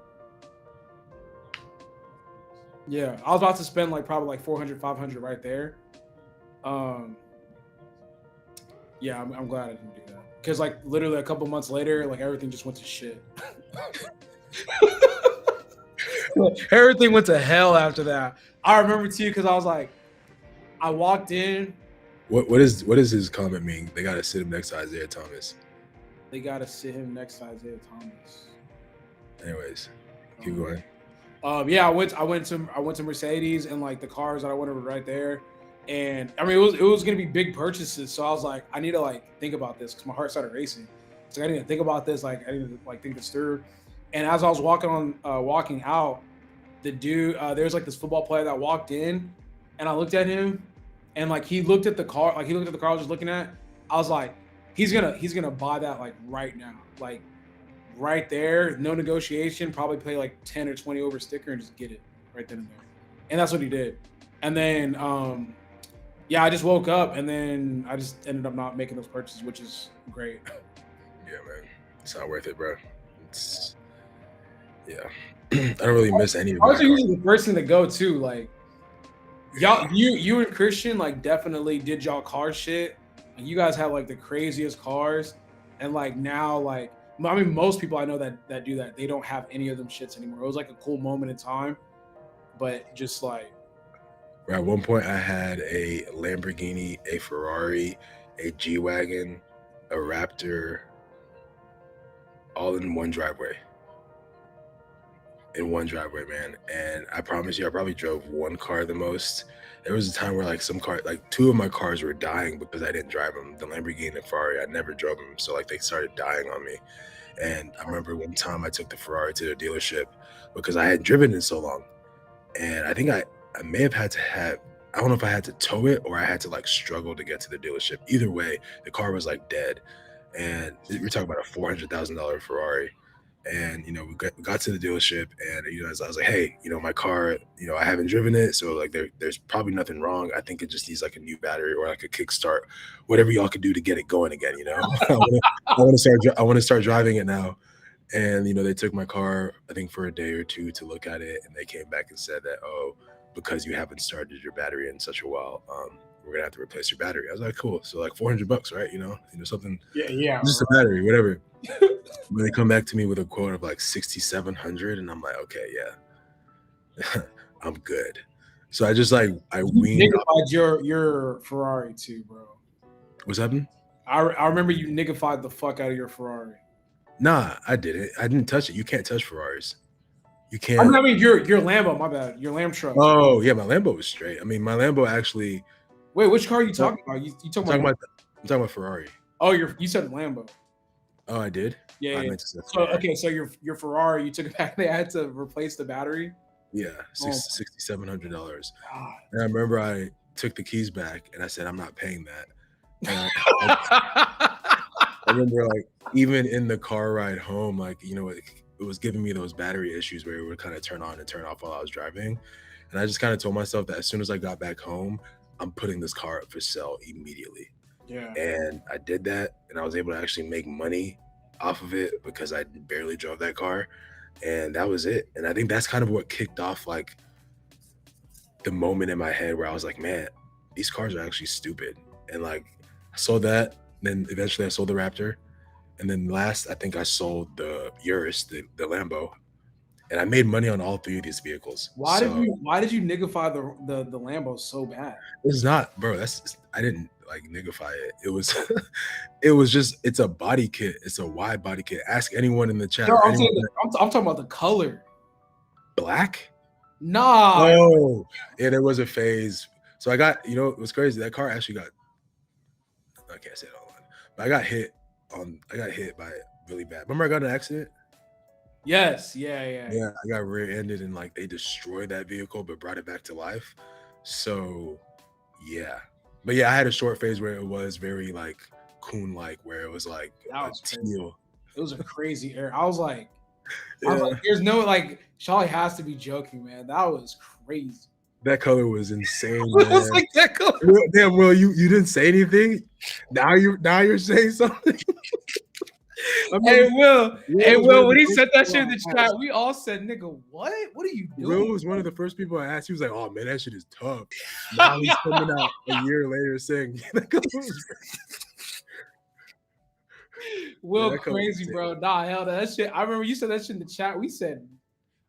Yeah, I was about to spend like probably like 400, 500 right there. Yeah, I'm glad I didn't do that because like literally a couple months later, like everything just went to shit. Everything went to hell after that. I remember too because I was like, I walked in. What does his comment mean? They gotta sit him next to Isaiah Thomas. They gotta sit him next to Isaiah Thomas. Anyways, keep going. Yeah, I went to Mercedes and like the cars that I wanted were right there. And I mean it was gonna be big purchases. So I was like, I need to like think about this because my heart started racing. So I need to think about this, like I need to like think this through. And as I was walking out, the dude, there's like this football player that walked in and I looked at him and like he looked at the car, I was just looking at. I was like, he's gonna buy that like right now. Like right there, no negotiation, probably pay like 10 or 20 over sticker and just get it right then and there. And that's what he did. And then yeah, I just woke up and then I just ended up not making those purchases, which is great. Yeah, man. It's not worth it, bro. It's yeah. I don't really miss any of Cars my are cars. usually the first thing to go too. Like y'all, you and Christian like definitely did y'all car shit. And you guys have like the craziest cars. And like now, like I mean, most people I know that do that, they don't have any of them shits anymore. It was like a cool moment in time, but just like At one point, I had a Lamborghini, a Ferrari, a G-Wagon, a Raptor, all in one driveway. In one driveway, man. And I promise you, I probably drove one car the most. There was a time where like two of my cars were dying because I didn't drive them. The Lamborghini and the Ferrari, I never drove them. So like they started dying on me. And I remember one time I took the Ferrari to the dealership because I hadn't driven in so long. And I think I may have had to I don't know if I had to tow it or I had to like struggle to get to the dealership. Either way, the car was like dead. And we're talking about a $400,000 Ferrari. And, we got to the dealership and, I was like, hey, my car, I haven't driven it. So like there's probably nothing wrong. I think it just needs like a new battery or like a kickstart, whatever y'all could do to get it going again. I want to start driving it now. And, they took my car, I think for a day or two to look at it. And they came back and said that, oh, because you haven't started your battery in such a while, we're gonna have to replace your battery. I was like, cool. So like $400, right? Something. Yeah. Just a battery, whatever. When they come back to me with a quote of like $6,700, and I'm like, okay, yeah, I'm good. So I just like I weaned your Ferrari too, bro. What's happening? I remember you niggified the fuck out of your Ferrari. Nah, I didn't. I didn't touch it. You can't touch Ferraris. You can't. I mean, your Lambo. My bad. Your Lamb truck. Oh yeah, my Lambo was straight. I mean, my Lambo actually. Wait, which car are you talking about? You talking about? I'm talking about Ferrari. Oh, you said Lambo. Oh, I did. Yeah. So your Ferrari, you took it back. They had to replace the battery. Yeah, $6,700. And I remember I took the keys back and I said, I'm not paying that. And I remember like even in the car ride home, like it was giving me those battery issues where it would kind of turn on and turn off while I was driving. And I just kind of told myself that as soon as I got back home, I'm putting this car up for sale immediately. Yeah. And I did that and I was able to actually make money off of it because I barely drove that car. And that was it. And I think that's kind of what kicked off like the moment in my head where I was like, man, these cars are actually stupid. And like I sold that. Then eventually I sold the Raptor. And then last, I think I sold the Urus, the Lambo. And I made money on all three of these vehicles. Why did you niggify the Lambo so bad? It's not, bro. I didn't like niggify it. It was it's a body kit. It's a wide body kit. Ask anyone in the chat. No, I'm talking about the color. Black? Nah. Oh, yeah, there was a phase. So I got, it was crazy. That car actually got, I can't say it all, but I got hit by it really bad. Remember I got in an accident? Yes. Yeah. Yeah, I got rear-ended and like they destroyed that vehicle but brought it back to life. So yeah. But yeah, I had a short phase where it was very like coon-like, where it was like teal. It was a crazy era. I was like, there's no like Shawley has to be joking, man. That was crazy. That color was insane, It was man. like that color. Damn, Will, you didn't say anything. Now you're saying something. I Hey remember Will, was one of when the he first said that people shit in the I chat, asked. we all said, "Nigga, what? What are you Will doing?" was one of the first people I asked. He was like, "Oh man, that shit is tough." Now he's coming out a year later saying that color was Will, that color was crazy, sick. bro. Nah, hell, that shit. I remember you said that shit in the chat. We said,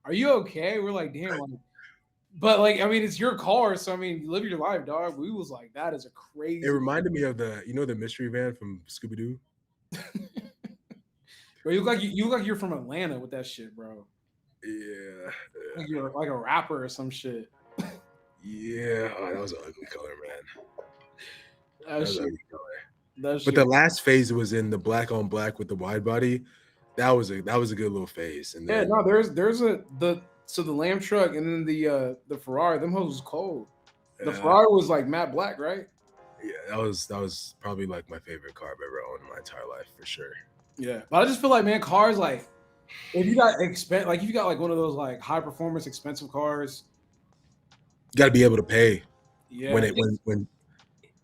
"Are you okay?" We're like, "Damn." Like, but like, I mean, it's your car, so I mean, live your life, dog. We was like, "That is a crazy." It reminded me of the mystery van from Scooby Doo. Bro, you look like you're from Atlanta with that shit, bro. Yeah, Like you're like a rapper or some shit. yeah. Oh, that was an ugly color, man. That That was an shit. ugly color. That But shit. the last phase was in the black on black with the wide body. That was a good little phase. And Yeah, then no, there's the Lamb truck and then the Ferrari. Them hoes was cold. The Ferrari was like matte black, right? yeah, that was probably like my favorite car I've ever owned in my entire life for sure. Yeah, but I just feel like, man, cars like if you got if you got like one of those like high performance expensive cars, You got to be able to pay yeah, when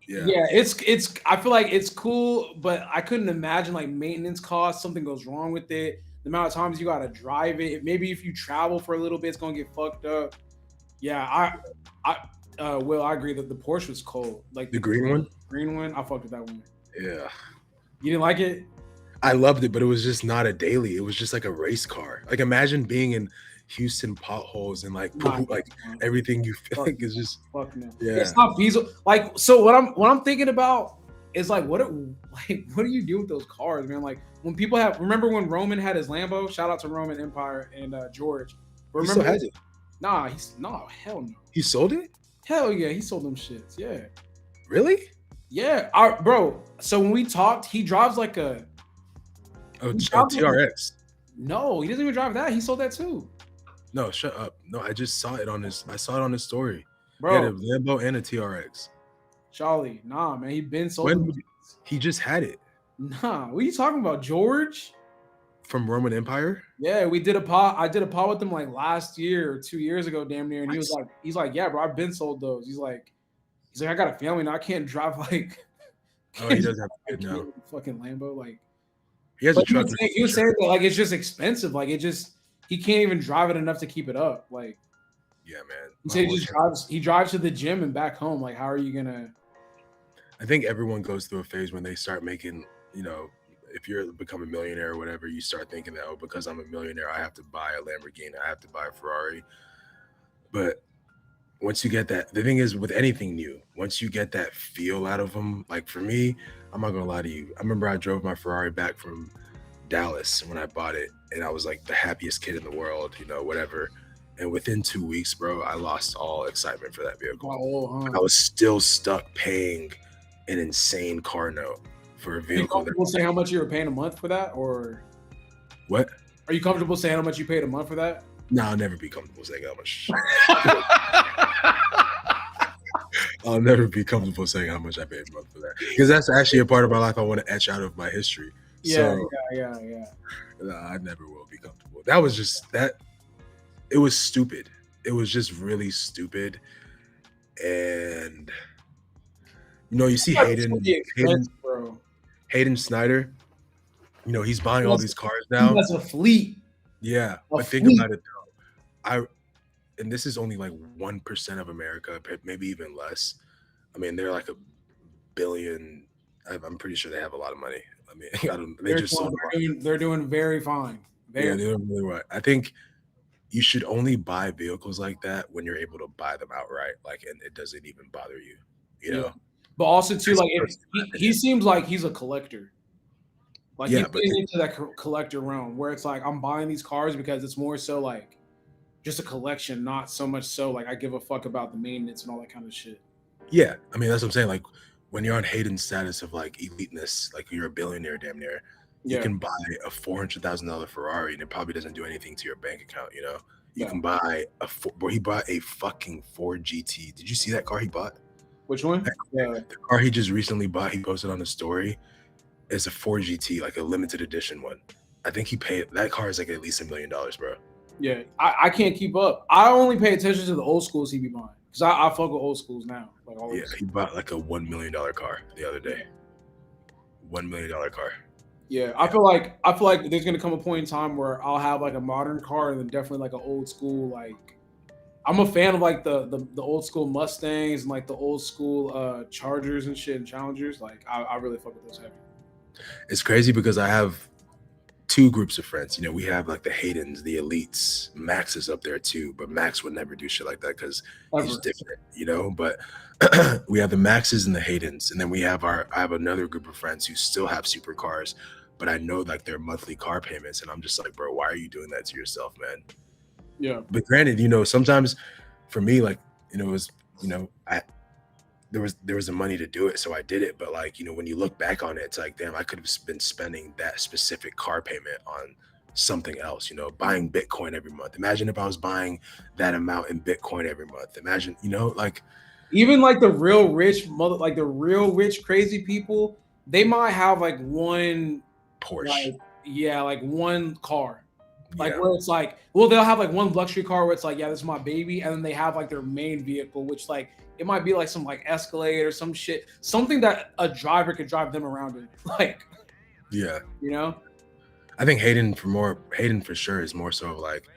yeah, it's. I feel like it's cool, but I couldn't imagine like maintenance costs. Something goes wrong with it. The amount of times you gotta drive it. Maybe if you travel for a little bit, it's gonna get fucked up. Yeah, Will, I agree that the Porsche was cold. Like the green one. green one, I fucked with that one. Yeah, You didn't like it? I loved it, but it was just not a daily. It was just like a race car. Like imagine being in Houston potholes and like Nah, like everything you feel fuck, like is just fuck no. yeah. It's not feasible. Like, so what I'm thinking about is like what do you do with those cars, man? Like when people remember when Roman had his Lambo? Shout out to Roman Empire and George. But He still remember, has it. nah, hell no. He sold it? Hell yeah, he sold them shits. Yeah. Really? Yeah. Bro, so when we talked, he drives like a TRX. No, he doesn't even drive that. He sold that too. No, shut up. No, I just saw it on his. I saw it on his story. Bro, He had a Lambo and a TRX. Shawley, nah, man, he been sold. When he just had it Nah, what are you talking about, George? from Roman Empire. Yeah, we did a pod. I did a pod with him like last year or 2 years ago, damn near, and he's like, yeah, bro, I've been sold those. He's like, I got a family now. I can't drive like. Oh, he does have a kid now. Fucking Lambo, like. He has a truck. He was saying that like it's just expensive. Like he can't even drive it enough to keep it up. Like, yeah, man. he said he drives to the gym and back home. Like, how are you gonna? I think everyone goes through a phase when they start making, if you're become a millionaire or whatever, you start thinking that, oh, because I'm a millionaire, I have to buy a Lamborghini, I have to buy a Ferrari. But once you get that, the thing is with anything new, once you get that feel out of them, like for me, I'm not gonna lie to you. I remember I drove my Ferrari back from Dallas when I bought it, and I was like the happiest kid in the world, whatever. And within 2 weeks, bro, I lost all excitement for that vehicle. I was still stuck paying an insane car note for a vehicle. Are you comfortable saying how much you were paying a month for that, or what? Are you comfortable saying how much you paid a month for that? No, I'll never be comfortable saying how much. I'll never be comfortable saying how much I paid a month for that, because that's actually a part of my life I want to etch out of my history. Yeah. No, I never will be comfortable. That was just that. It was stupid. It was just really stupid. And you see Hayden Snyder. He's buying all these cars now. That's a fleet. Yeah, but think about it though. And this is only like 1% of America, maybe even less. I mean, they're like $1 billion. I'm pretty sure they have a lot of money. I mean, I don't. They're doing very fine. They're doing really right. I think you should only buy vehicles like that when you're able to buy them outright, and it doesn't even bother you. Yeah. But also too, like he seems like he's a collector. Like he's getting into that collector realm where it's like I'm buying these cars because it's more so like just a collection, not so much so like I give a fuck about the maintenance and all that kind of shit. Yeah, I mean that's what I'm saying. Like when you're on Hayden's status of like eliteness, like you're a billionaire damn near. You can buy a $400,000 Ferrari and it probably doesn't do anything to your bank account. You can buy he bought a fucking Ford GT. Did you see that car he bought? Which one? The car he just recently bought. He posted on the story. It's a Ford GT, like a limited edition one. I think he paid that car is like at least $1 million, bro. Yeah, I can't keep up. I only pay attention to the old schools he be buying. Because I fuck with old schools now. Like always. Yeah, he bought like a $1 million car the other day. $1 million car. Yeah, I feel like there's gonna come a point in time where I'll have like a modern car and then definitely like an old school. Like I'm a fan of like the old school Mustangs and like the old school Chargers and shit and Challengers. Like I really fuck with those heavy. It's crazy because I have two groups of friends. You know, we have like the Haydens, the elites. Max is up there too, but Max would never do shit like that because he's different, you know. But we have the Maxes and the Haydens, and then I have another group of friends who still have supercars, but I know like their monthly car payments, and I'm just like, bro, why are you doing that to yourself, man? Yeah. But granted, you know, sometimes for me, like, you know, it was, you know, there was the money to do it, so I did it. But like, you know, when you look back on it, it's like, damn, I could have been spending that specific car payment on something else, you know, buying Bitcoin every month. Imagine if I was buying that amount in Bitcoin every month. Imagine, you know, like even like the real rich crazy people, they might have like one Porsche. Like one car. Like where it's like, well, they'll have like one luxury car where it's like, yeah, this is my baby, and then they have like their main vehicle, which like it might be like some like Escalade or some shit, something that a driver could drive them around in. Like, yeah, you know. I think Hayden for sure is more so like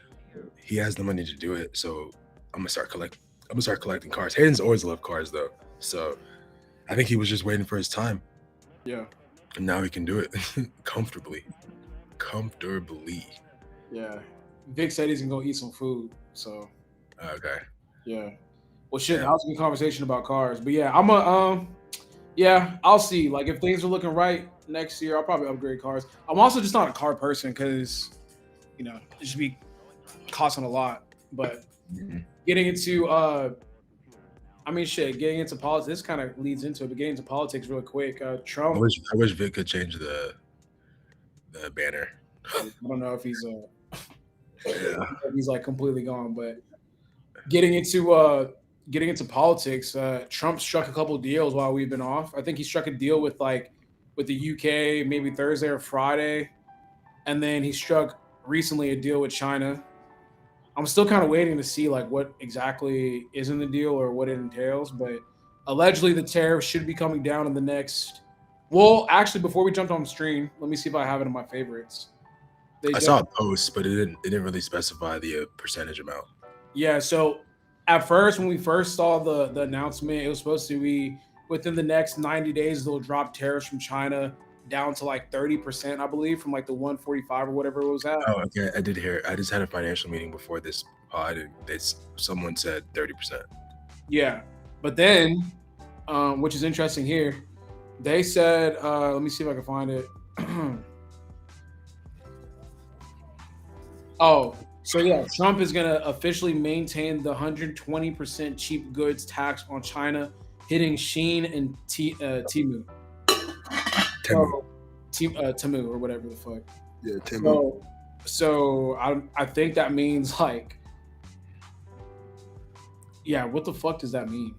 he has the money to do it, so I'm gonna start collecting cars. Hayden's always loved cars though, so I think he was just waiting for his time. Yeah, and now he can do it comfortably. Yeah, Vic said he's gonna go eat some food. So okay. Yeah. Well, shit, that was a good conversation about cars. But yeah, yeah, I'll see. Like if things are looking right next year, I'll probably upgrade cars. I'm also just not a car person because, you know, it should be costing a lot. But getting into getting into politics, this kind of leads into it, but getting into politics real quick. Trump. I wish Vic could change the banner. I don't know if he's he's like completely gone, but getting into politics, Trump struck a couple deals while we've been off. I think he struck a deal with the UK maybe Thursday or Friday, and then he struck recently a deal with China. I'm still kind of waiting to see like what exactly is in the deal or what it entails, but allegedly the tariffs should be coming down in the next. Well, actually, before we jumped on the stream, let me see if I have it in my favorites. I saw a post, but it didn't really specify the percentage amount. Yeah, so at first, when we first saw the announcement, it was supposed to be within the next 90 days, they'll drop tariffs from China down to like 30%, I believe, from like the 145 or whatever it was at. Oh, okay. I did hear. I just had a financial meeting before this pod. Someone said 30%. Yeah, but then, which is interesting here, they said, let me see if I can find it. Oh, so yeah, Trump is going to officially maintain the 120% cheap goods tax on China, hitting Shein and Temu. Temu or whatever the fuck. Yeah, Temu. So I think that means like, yeah, what the fuck does that mean?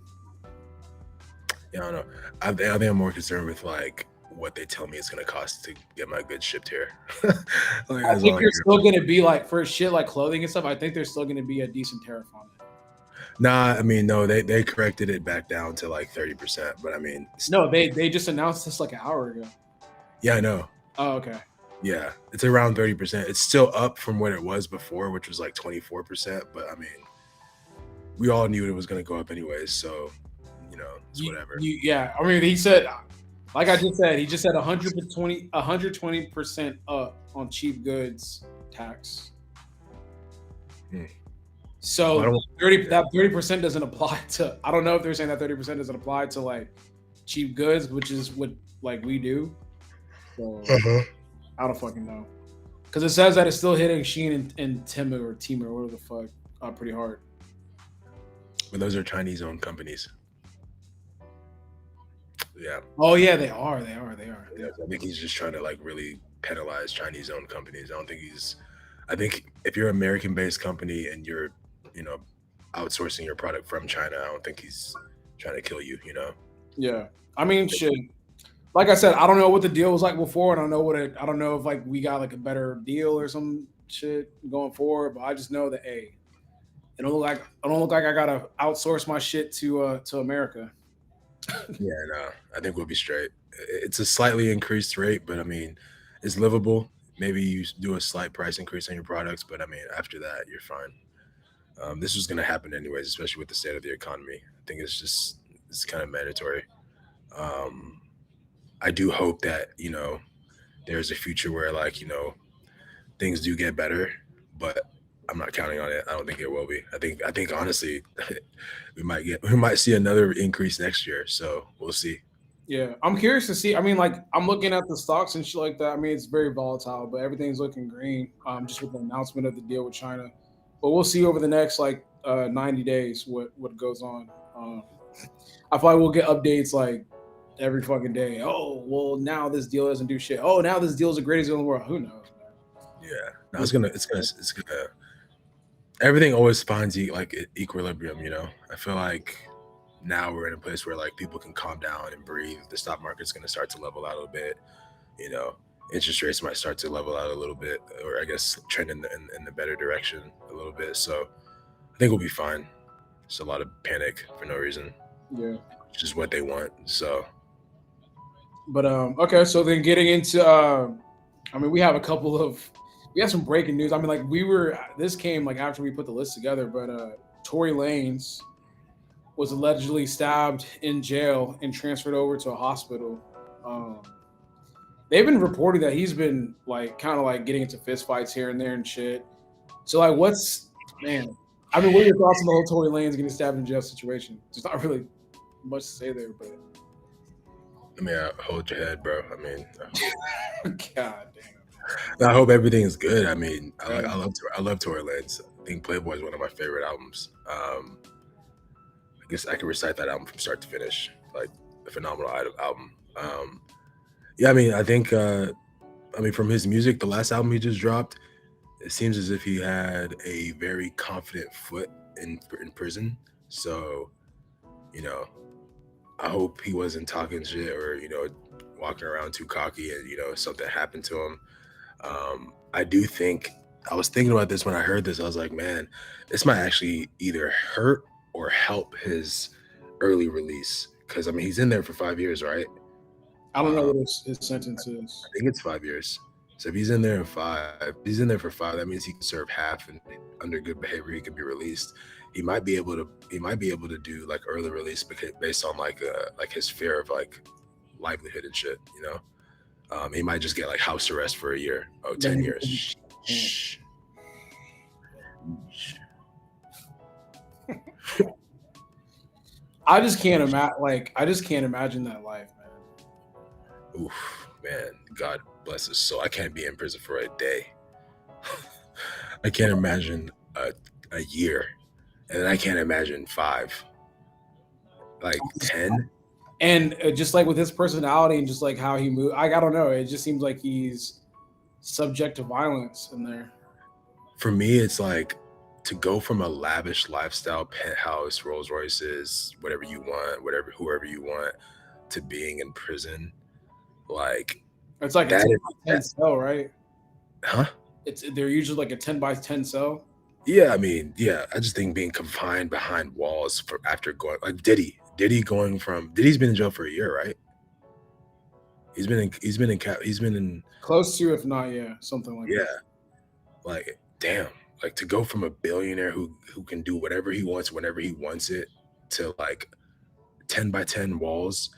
Yeah, I don't know. I think I'm more concerned with like what they tell me it's going to cost to get my goods shipped here. Like, I think there's still going to be like for shit like clothing and stuff. I think there's still going to be a decent tariff on it. Nah, I mean, no, they corrected it back down to like 30%. But I mean, no, they just announced this like an hour ago. Yeah, I know. Oh, okay. Yeah, it's around 30%. It's still up from what it was before, which was like 24%. But I mean, we all knew it was going to go up anyways. So, you know, it's whatever. Yeah, I mean, he said, like I just said, he just said 120% up on cheap goods tax. So that 30% doesn't apply to. I don't know if they're saying that 30% doesn't apply to like cheap goods, which is what like we do. So I don't fucking know, because it says that it's still hitting Shein and Temu or whatever the fuck pretty hard. But those are Chinese-owned companies. Yeah. Oh yeah, they are. Yeah, I think he's just trying to like really penalize Chinese-owned companies. I think if you're an American-based company and you're, you know, outsourcing your product from China, I don't think he's trying to kill you. You know. Yeah, I mean, shit. Like I said, I don't know what the deal was like before, and I don't know if like we got like a better deal or some shit going forward. But I just know that I don't look like I gotta outsource my shit to America. Yeah, no, I think we'll be straight. It's a slightly increased rate, but I mean, it's livable. Maybe you do a slight price increase on your products, but I mean, after that, you're fine. This was going to happen anyways, especially with the state of the economy. I think it's kind of mandatory. Um, I do hope that there's a future where things do get better, but I'm not counting on it. I don't think it will be. I think honestly, we might see another increase next year. So we'll see. Yeah, I'm curious to see. I mean, like I'm looking at the stocks and shit like that. I mean, it's very volatile, but everything's looking green. Just with the announcement of the deal with China, but we'll see over the next 90 days what goes on. I feel like we'll get updates like every fucking day. Oh, well, now this deal doesn't do shit. Oh, now this deal is the greatest deal in the world. Who knows, Yeah, no, it's gonna. Everything always finds equilibrium. I feel like now we're in a place where like people can calm down and breathe. The stock market's gonna start to level out a bit. You know, interest rates might start to level out a little bit, or I guess trend in the better direction a little bit. So I think we'll be fine. It's a lot of panic for no reason. man? Yeah. It's just what they want. So But okay, so then getting into I mean, we have some breaking news. I mean, like this came like after we put the list together, but Tory Lanez was allegedly stabbed in jail and transferred over to a hospital. Um, they've been reporting that he's been like kind of like getting into fist fights here and there and shit. So like, man? I mean, what are your thoughts on the whole Tory Lanez getting stabbed in jail situation? There's not really much to say there, but I mean, hold your head, bro. I mean, God damn. I hope everything is good. I mean, I love Tory Lanez. I think Playboy is one of my favorite albums. I guess I can recite that album from start to finish, like a phenomenal album. Yeah, I mean, from his music, the last album he just dropped, it seems as if he had a very confident foot in prison. So, you know, I hope he wasn't talking shit or walking around too cocky and something happened to him. I do think I was thinking about this when I heard this. I was like, man, this might actually either hurt or help his early release because I mean he's in there for 5 years, right? I don't know Um, what his sentence is. I think it's 5 years. So if he's in there he's in there for five. That means he can serve half, and under good behavior, he could be released. He might be able to do like early release based on like his fear of like livelihood and shit. He might just get like house arrest for a year. Oh, 10 years. Shh. Shh. I just can't imagine. I just can't imagine that life, man. Oof, man. God bless his soul. I can't be in prison for a day. I can't imagine a year, and I can't imagine 5. Like 10. And just like with his personality and just like how he moves, I don't know. It just seems like he's subject to violence in there. For me, it's like to go from a lavish lifestyle, penthouse, Rolls Royces, whatever you want, whoever you want, to being in prison. Like It's like a that 10 is by 10 cell, right? huh? They're usually like a 10 by 10 cell. Yeah, I mean, yeah. I just think being confined behind walls for after going like Diddy's been in jail for a year, right? He's been in Close to, if not, yeah, something like yeah, that. like damn, like to go from a billionaire who can do whatever he wants whenever he wants it to like 10 by 10 walls,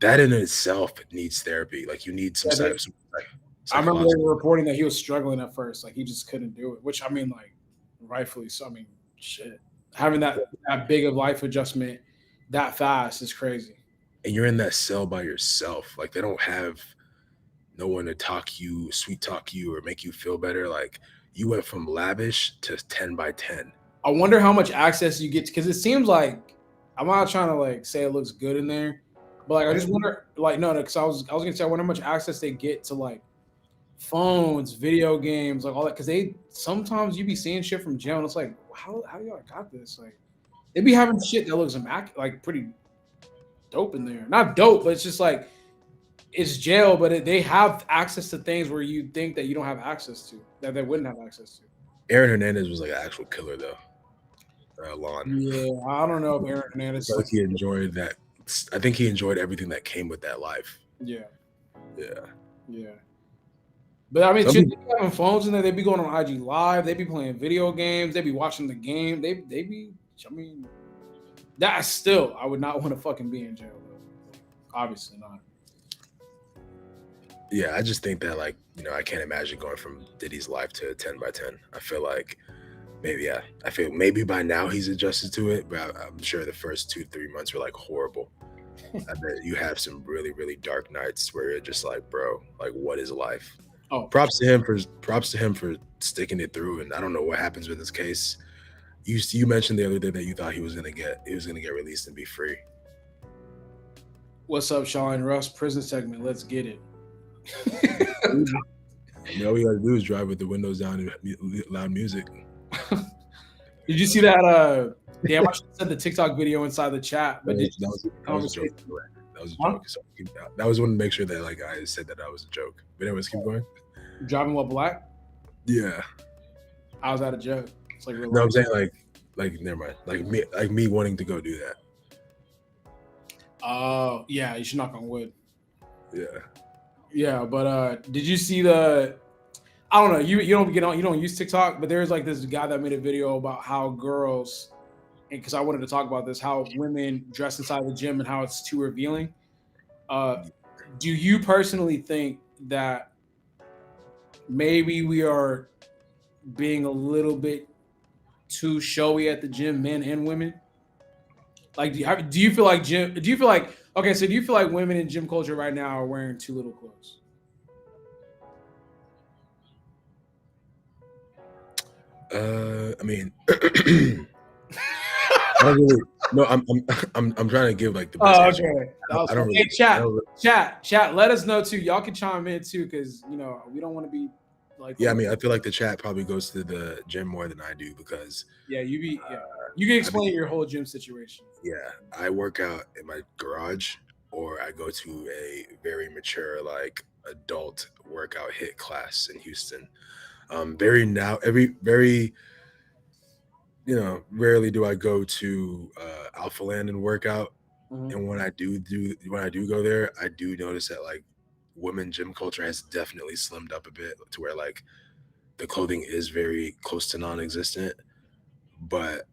that in itself needs therapy. Like you need some Yeah, side of some I remember they psychological. were reporting that he was struggling at first, like he just couldn't do it. Which I mean, like, rightfully so. I mean, shit, having that big of life adjustment that fast is crazy. And you're in that cell by yourself. Like they don't have no one to sweet talk you, or make you feel better. Like you went from lavish to 10 by 10. I wonder how much access you get because it seems like I'm not trying to like say it looks good in there, but like I just wonder, like, no, because I was gonna say I wonder how much access they get to like phones, video games, like all that. Because they sometimes you be seeing shit from jail, and it's like, how y'all got this? Like they be having shit that looks like pretty dope in there. Not dope, but it's just like it's jail, but they have access to things where you think that you don't have access to, that they wouldn't have access to. Aaron Hernandez was like an actual killer though. lawn. Yeah, I don't know if Aaron I Hernandez. feel like he enjoyed that. I think he enjoyed everything that came with that life. Yeah, Yeah. But I mean, Some shit, people- they be having phones in there. They be going on IG Live. They be playing video games. They be watching the game. They be. I mean, that still, I would not want to fucking be in jail though. Obviously not. yeah, I just think that, like, I can't imagine going from Diddy's life to 10 by 10. I feel like maybe by now he's adjusted to it, but I'm sure the first 2-3 months were like horrible. I bet you have some really, really dark nights where you're just like, bro, like, what is life? Oh, Props to him for sticking it through. And I don't know what happens with this case. You mentioned the other day that you thought he was gonna get released and be free. what's up, Sean Russ? Prison segment. Let's get it. All you gotta do is drive with the windows down and loud music. Did you see that? Damn, I should have said the TikTok video inside the chat. But that was a joke. That was a joke. So that was one to make sure that, like, I said that was a joke. But anyways, keep going. Driving while black? Yeah. How's that a joke? It's like real No, I'm saying like never mind. Like me wanting to go do that. Oh, yeah, you should knock on wood. Yeah. Yeah, but did you see the? I don't know. You don't use TikTok, but there's like this guy that made a video about how girls, and because I wanted to talk about this, how women dress inside the gym and how it's too revealing. Do you personally think that maybe we are being a little bit too showy at the gym, men and women? Like, do you feel like okay? So do you feel like women in gym culture right now are wearing too little clothes? I mean, I don't really. No, I'm trying to give like the best. Oh, answer. okay. I don't really. Hey, chat. Let us know too. Y'all can chime in too, because we don't want to be like. Yeah, I mean, I feel like the chat probably goes to the gym more than I do because. Yeah, you can explain your whole gym situation. Yeah, I work out in my garage, or I go to a very mature, like, adult workout HIIT class in Houston. Rarely do I go to Alpha Land and work out. Mhm. And when I do go there, I do notice that, like, women gym culture has definitely slimmed up a bit to where, like, the clothing is very close to non-existent. But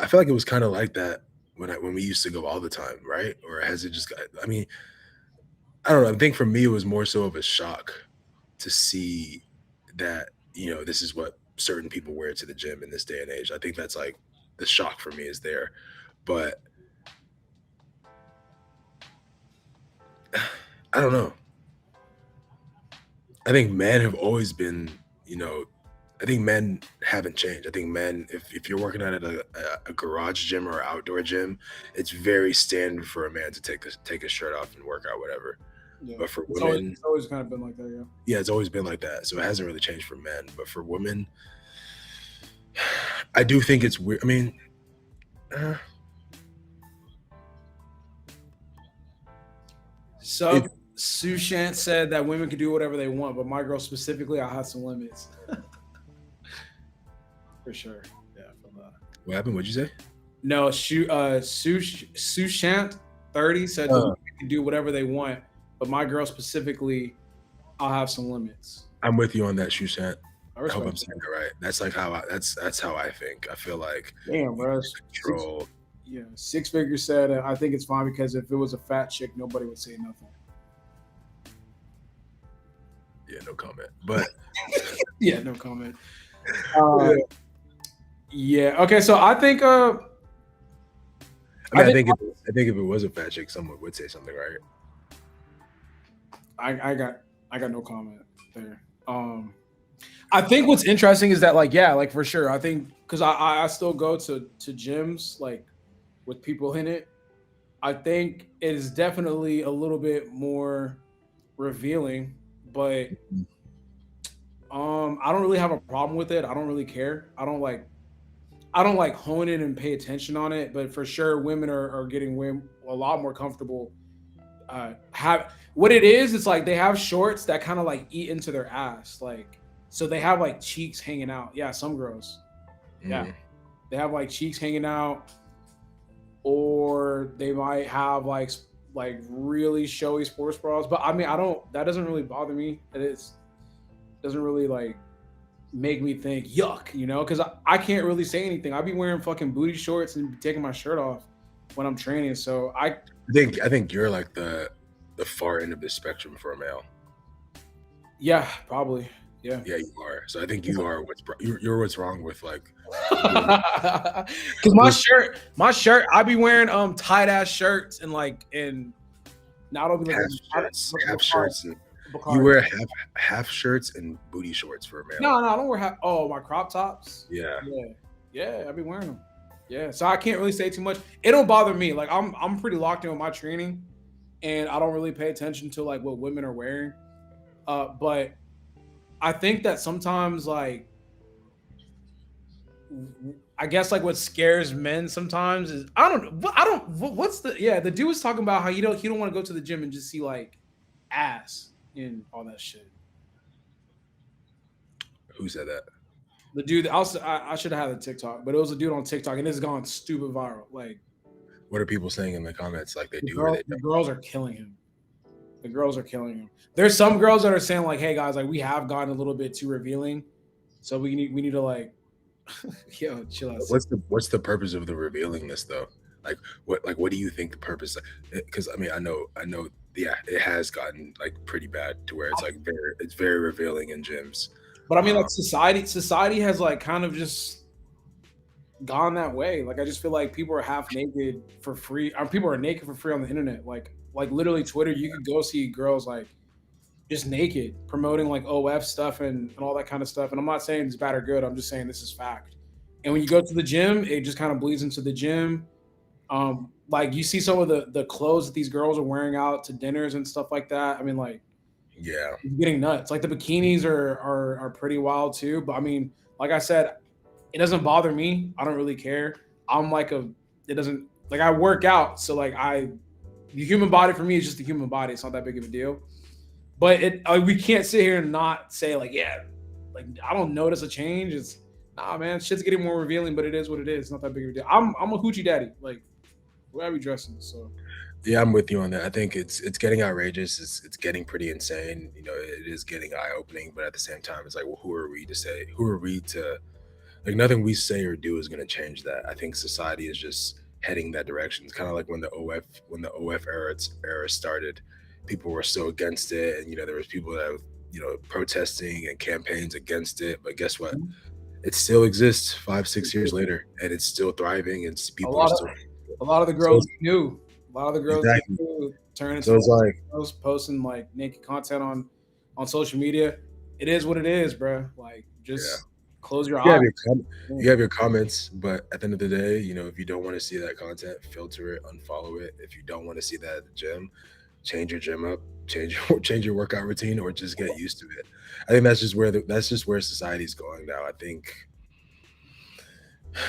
I feel like it was kind of like that when we used to go all the time, right? Or has it just got? I mean, I don't know. I think for me, it was more so of a shock to see that this is what certain people wear to the gym in this day and age. I think that's like the shock for me is there, but I don't know. I think men have always been, I think men haven't changed. I think men, if you're working out at a garage gym or outdoor gym, it's very standard for a man to take a shirt off and work out, whatever. Yeah. But for women, it's always kind of been like that. Yeah. Yeah, it's always been like that. So it hasn't really changed for men. But for women, I do think it's weird. I mean, Sushant said that women can do whatever they want, but my girl specifically, I have some limits. For sure. Yeah. What happened? What'd you say? No, Sushant 30 said that women can do whatever they want, but my girl specifically, I'll have some limits. I'm with you on that, Sushant. I hope I'm saying it right. That's like how that's how I think. I feel like damn, bro. Control. Six Figure said I think it's fine because if it was a fat chick, nobody would say nothing. Yeah, no comment. But yeah, no comment. Yeah. Okay. So I think. I think if it was a fat chick, someone would say something, right? I got no comment there. I think what's interesting is that, like, for sure. I think because I still go to gyms like with people in it. I think it is definitely a little bit more revealing, but I don't really have a problem with it. I don't really care. I don't like hone in and pay attention on it, but for sure women are getting a lot more comfortable. What it is, it's like they have shorts that kind of like eat into their ass, like, so they have like cheeks hanging out. Yeah, some girls. Yeah. They have like cheeks hanging out, or they might have like really showy sports bras. But I mean, I don't. That doesn't really bother me. It doesn't really like make me think yuck, because I can't really say anything. I'd be wearing fucking booty shorts and taking my shirt off when I'm training. So I think you're like the far end of the spectrum for a male. yeah, probably. Yeah. Yeah, you are. So I think you are you're what's wrong with like. Because my shirt, I be wearing tight ass shirts and now I don't be half shirts, and you wear half shirts and booty shorts for a male. No, I don't wear half. Oh, my crop tops. Yeah. I be wearing them. Yeah, so I can't really say too much. It don't bother me. Like I'm pretty locked in with my training, and I don't really pay attention to like what women are wearing. But I think that sometimes like I guess like what scares men sometimes is what's the dude was talking about how he don't want to go to the gym and just see like ass and all that shit. Who said that? The dude I should have had the TikTok, but it was a dude on TikTok and it's gone stupid viral. Like, what are people saying in the comments? Like they do or they don't? The girls are killing him. The girls are killing him. There's some girls that are saying like, "Hey guys, like we have gotten a little bit too revealing, so we need to like, yo, chill out." What's the purpose of the revealingness though? What do you think the purpose? Because I mean, I know, yeah, it has gotten like pretty bad to where it's like very revealing in gyms. But I mean, like society has like kind of just gone that way. Like I just feel like people are half naked for free. People are naked for free on the internet. Like literally Twitter, you could go see girls like just naked promoting like OF stuff and all that kind of stuff. And I'm not saying it's bad or good. I'm just saying this is fact. And when you go to the gym, it just kind of bleeds into the gym. Like you see some of the clothes that these girls are wearing out to dinners and stuff like that. I mean, like, yeah, it's getting nuts. Like the bikinis are pretty wild too. But I mean, like I said, it doesn't bother me. I don't really care. It doesn't like I work out. So like the human body for me is just the human body. It's not that big of a deal. But we can't sit here and not say like, yeah, like I don't notice a change. It's man, shit's getting more revealing, but it is what it is. It's not that big of a deal. I'm a hoochie daddy. Like, where are we dressing? So yeah, I'm with you on that. I think it's getting outrageous. It's getting pretty insane. It is getting eye opening, but at the same time, it's like, well, who are we to like nothing we say or do is going to change that. I think society is just heading that direction. It's kind of like when the OF era started, people were so against it, and there was people that protesting and campaigns against it. But guess what? It still exists 5-6 years later, and it's still thriving. And people are still. A lot of the girls knew. A lot of the girls knew turn into girls posting like naked content on social media. It is what it is, bro. Like just close your eyes. You have your comments, but at the end of the day, if you don't want to see that content, filter it, unfollow it. If you don't want to see that at the gym, change your gym up, change your workout routine, or just get used to it. I think that's just where society's going now. I think.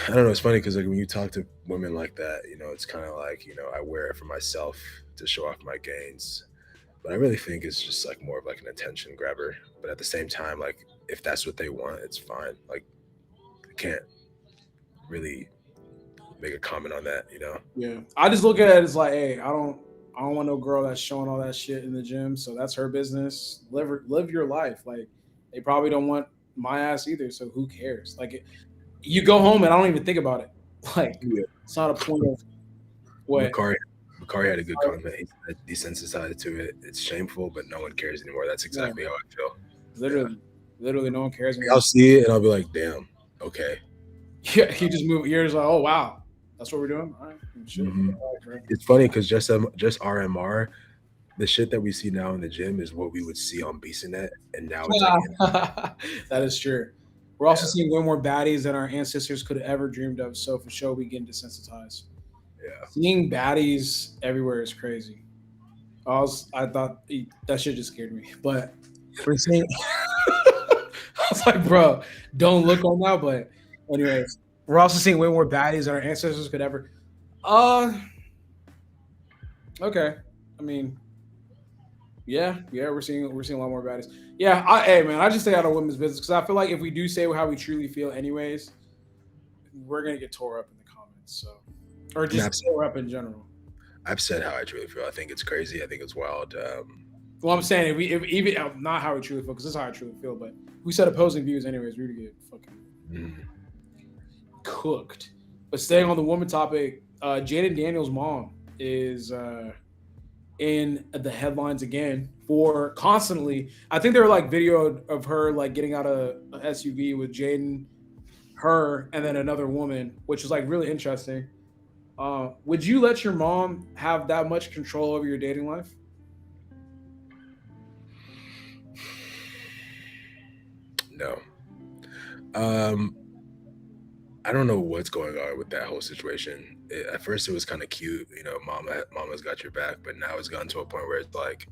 I don't know. It's funny because like when you talk to women like that, it's kind of like I wear it for myself to show off my gains, but I really think it's just like more of like an attention grabber. But at the same time, like if that's what they want, it's fine. Like I can't really make a comment on that, Yeah, I just look at it as like, hey, I don't want no girl that's showing all that shit in the gym. So that's her business. Live your life. Like they probably don't want my ass either. So who cares? Like. You go home and I don't even think about it. Like it's not a point of what. McCarry had a good comment. He said desensitized to it. It's shameful, but no one cares anymore. That's exactly how I feel. Literally, no one cares anymore. I'll see it and I'll be like, damn, okay. Yeah, you just move. You're just like, oh wow, that's what we're doing. All right, mm-hmm. It's funny because just RMR, the shit that we see now in the gym is what we would see on BCNet, and now it's like that is true. We're also seeing way more baddies than our ancestors could have ever dreamed of. So for sure, we get desensitized. Yeah, seeing baddies everywhere is crazy. I thought that shit just scared me. But we're seeing, I was like, bro, don't look on now. But anyways, we're also seeing way more baddies than our ancestors could ever. Okay. I mean, yeah, we're seeing a lot more baddies. Yeah, hey man, I just stay out of women's business because I feel like if we do say how we truly feel, anyways, we're gonna get tore up in the comments. So, or And just tore up in general. I've said how I truly feel. I think it's crazy. I think it's wild. Well, I'm saying if even not how we truly feel, because this is how I truly feel, but we said opposing views anyways. We would get fucking cooked. But staying on the woman topic, Jaden Daniels' mom is in the headlines again for constantly. I think there were like video of her like getting out of an SUV with Jaden, her, and then another woman, which is like really interesting. Would you let your mom have that much control over your dating life? No. I don't know what's going on with that whole situation. At first, it was kind of cute, mama's got your back, but now it's gotten to a point where it's like,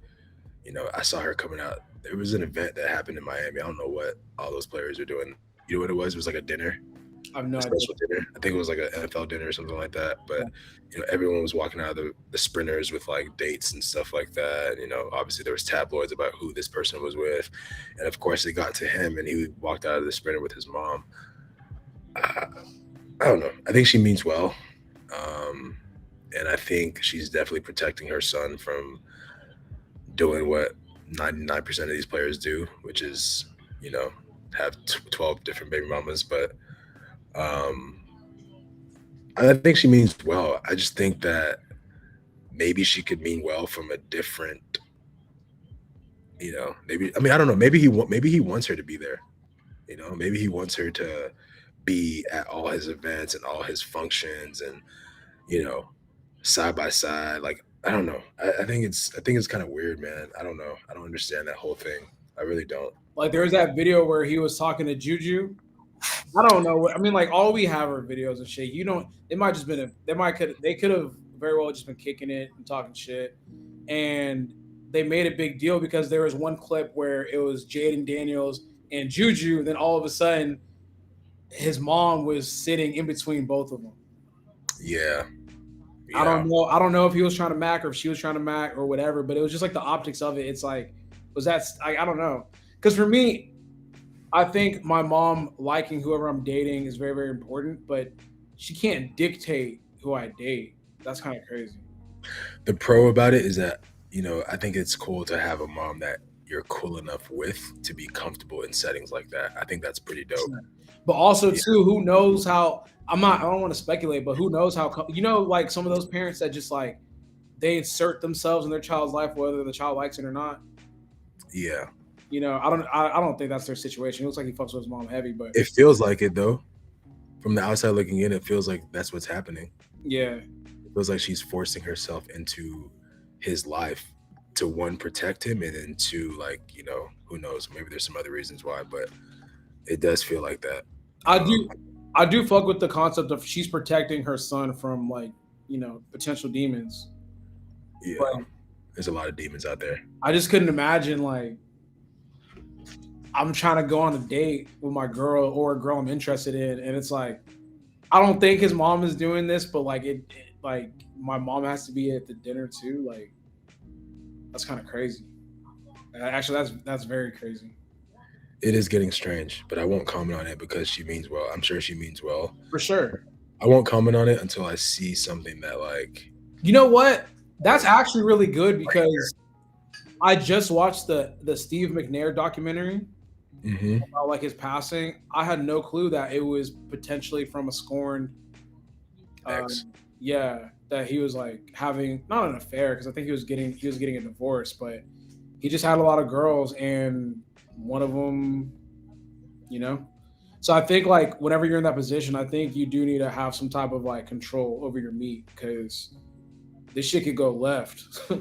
I saw her coming out. There was an event that happened in Miami. I don't know what all those players are doing. You know what it was? It was like a dinner. I have no idea. Special dinner. I think it was like an NFL dinner or something like that. But everyone was walking out of the sprinters with like dates and stuff like that. Obviously there was tabloids about who this person was with, and of course they got to him, and he walked out of the sprinter with his mom. I don't know. I think she means well, and I think she's definitely protecting her son from doing what 99% of these players do, which is have 12 different baby mamas. But I think she means well. I just think that maybe she could mean well from a different, maybe, I mean, I don't know. Maybe he wants her to be there. Maybe he wants her to be at all his events and all his functions and, side by side. Like, I don't know. I think it's kind of weird, man. I don't know. I don't understand that whole thing. I really don't. Like there was that video where he was talking to Juju. I don't know. I mean, like all we have are videos and shit. It might just been they could have very well just been kicking it and talking shit, and they made a big deal because there was one clip where it was Jaden Daniels and Juju. Then all of a sudden, his mom was sitting in between both of them. Yeah. I don't know. I don't know if he was trying to mac or if she was trying to mac or whatever. But it was just like the optics of it. It's like, I don't know. Because for me, I think my mom liking whoever I'm dating is very, very important, but she can't dictate who I date. That's kind of crazy. The pro about it is that, I think it's cool to have a mom that you're cool enough with to be comfortable in settings like that. I think that's pretty dope. But also, too, who knows how – I don't want to speculate, but who knows how – like some of those parents that just like they insert themselves in their child's life whether the child likes it or not. Yeah. I don't think that's their situation. It looks like he fucks with his mom heavy, but it feels like it though. From the outside looking in, it feels like that's what's happening. Yeah. It feels like she's forcing herself into his life to one, protect him, and then two, like, who knows? Maybe there's some other reasons why, but it does feel like that. I do fuck with the concept of she's protecting her son from like, potential demons. Yeah. But there's a lot of demons out there. I just couldn't imagine like I'm trying to go on a date with my girl or a girl I'm interested in, and it's like I don't think his mom is doing this, but like like my mom has to be at the dinner too. Like that's kind of crazy. Actually, that's very crazy. It is getting strange, but I won't comment on it because she means well. I'm sure she means well. For sure. I won't comment on it until I see something that like. You know what? That's actually really good because I just watched the Steve McNair documentary about like his passing. I had no clue that it was potentially from a scorned ex. That he was like having not an affair because I think he was getting a divorce, but he just had a lot of girls and one of them, So I think like whenever you're in that position, I think you do need to have some type of like control over your meat because this shit could go left.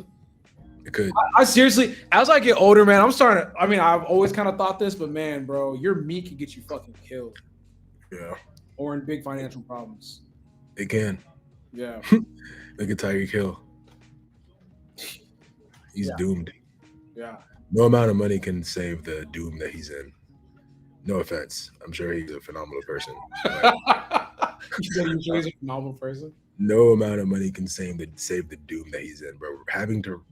It could. I seriously, as I get older, man, I'm starting to. I mean, I've always kind of thought this, but man, bro, your meat could get you fucking killed. Yeah. Or in big financial problems. It can. Yeah. Look at Tyreek Hill. He's doomed. Yeah. No amount of money can save the doom that he's in. No offense. I'm sure he's a phenomenal person. You said you're sure he's a phenomenal person? No amount of money can save the doom that he's in, bro. Having to,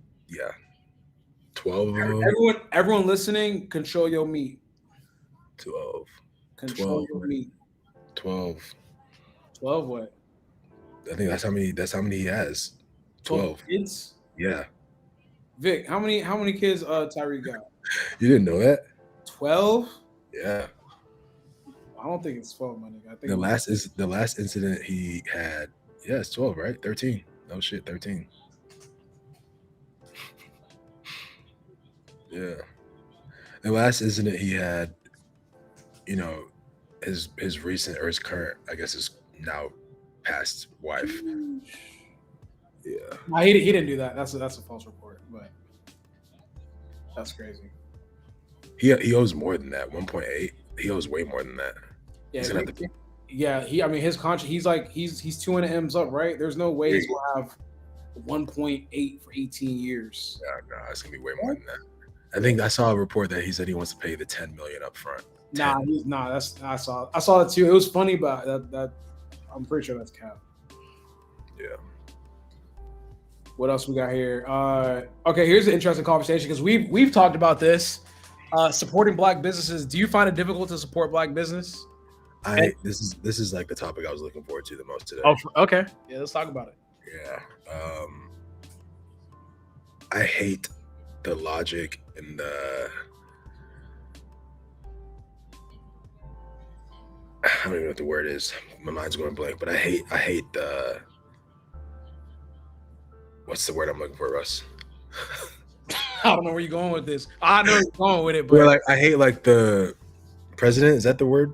12 of them. Everyone listening, control your meat. 12. Control your meat. 12. 12 what? I think that's how many he has. 12. kids? Yeah. Vic, how many kids Tyreek got? You didn't know that? 12? Yeah. I don't think it's 12, my nigga. I think The last incident he had. Yeah, it's 12, right? 13. No shit, 13. Yeah. The last incident he had, you know, his recent or his current, I guess his now past wife. Yeah. Nah, he didn't do that. That's a false report, but that's crazy. He owes more than that. 1.8. He owes way more than that. Yeah, He's gonna have to I mean, his contract. He's 200 M's up, right? There's no way he's gonna have 1.8 for 18 years. Yeah, no, it's gonna be way more than that. I think I saw a report that he said he wants to pay the 10 million up front. Nah, that's I saw it too. It was funny, but that I'm pretty sure that's cap. Yeah. What else we got here? Okay, here's an interesting conversation because we've talked about this. Supporting black businesses. Do you find it difficult to support black business? This is like the topic I was looking forward to the most today. Oh, okay. Yeah, let's talk about it. Yeah. I hate the logic and I don't even know what the word is. My mind's going blank, but I hate the what's the word I'm looking for, Russ? I don't know where you're going with this. I know you're going with it, but like I hate like the president, is that the word?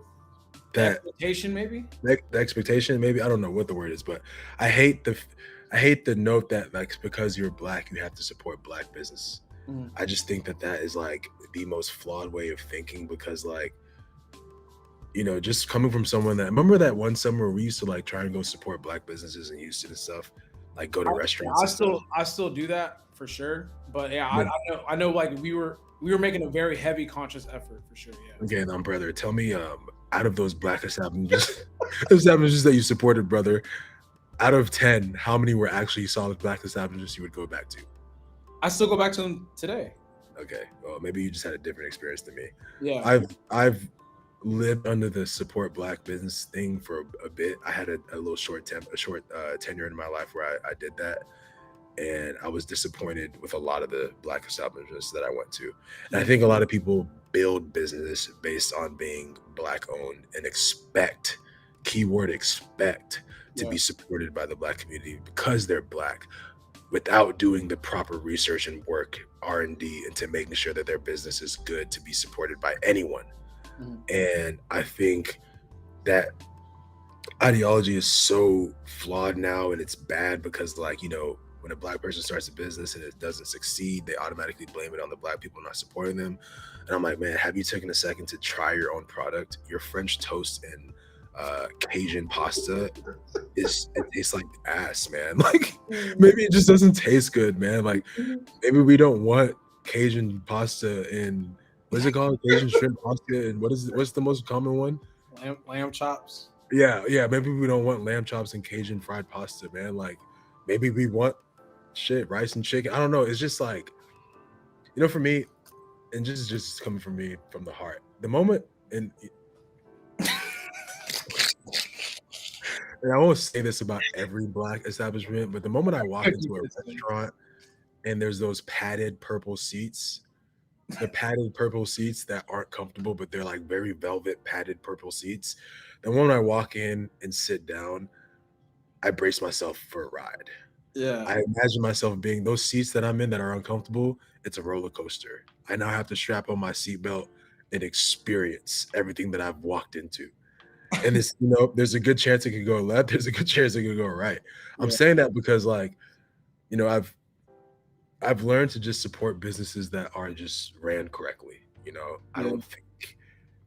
That expectation, maybe? The expectation, maybe. I don't know what the word is, but I hate the note that like because you're black, you have to support black business. I just think that is like the most flawed way of thinking because like, you know, just coming from someone that remember that one summer we used to like try and go support black businesses in Houston and stuff, like go to restaurants. I still do that for sure, but yeah, I know like we were making a very heavy conscious effort for sure. Yeah. Okay, now brother, tell me out of those black establishments that you supported, brother, out of 10, how many were actually solid black establishments you would go back to? I still go back to them today. Okay, well maybe you just had a different experience than me. Yeah, I've lived under the support black business thing for a bit. I had a little short tenure in my life where I did that, and I was disappointed with a lot of the black establishments that I went to. And I think a lot of people build business based on being black owned and expect to be supported by the black community because they're black, without doing the proper research and work, R&D, into making sure that their business is good to be supported by anyone. And I think that ideology is so flawed now, and it's bad because like, you know, when a black person starts a business and it doesn't succeed, they automatically blame it on the black people not supporting them. And I'm like, man, have you taken a second to try your own product? Your French toast and Cajun pasta it tastes like ass, man. Like maybe it just doesn't taste good, man. Like maybe we don't want Cajun pasta and what's it called? Cajun shrimp pasta, and what's the most common one? Lamb chops. Yeah. Maybe we don't want lamb chops and Cajun fried pasta, man. Like maybe we want rice and chicken. I don't know. It's just like, you know, for me, and just coming from me from the heart. The moment and I won't say this about every black establishment, but the moment I walk into a restaurant and there's those padded purple seats, the padded purple seats that aren't comfortable, but they're like very velvet padded purple seats. The moment I walk in and sit down, I brace myself for a ride. Yeah. I imagine myself being those seats that I'm in that are uncomfortable. It's a roller coaster. I now have to strap on my seatbelt and experience everything that I've walked into. And it's, you know, there's a good chance it could go left. There's a good chance it could go right. I'm saying that because, like, you know, I've learned to just support businesses that are just ran correctly. You know, I don't think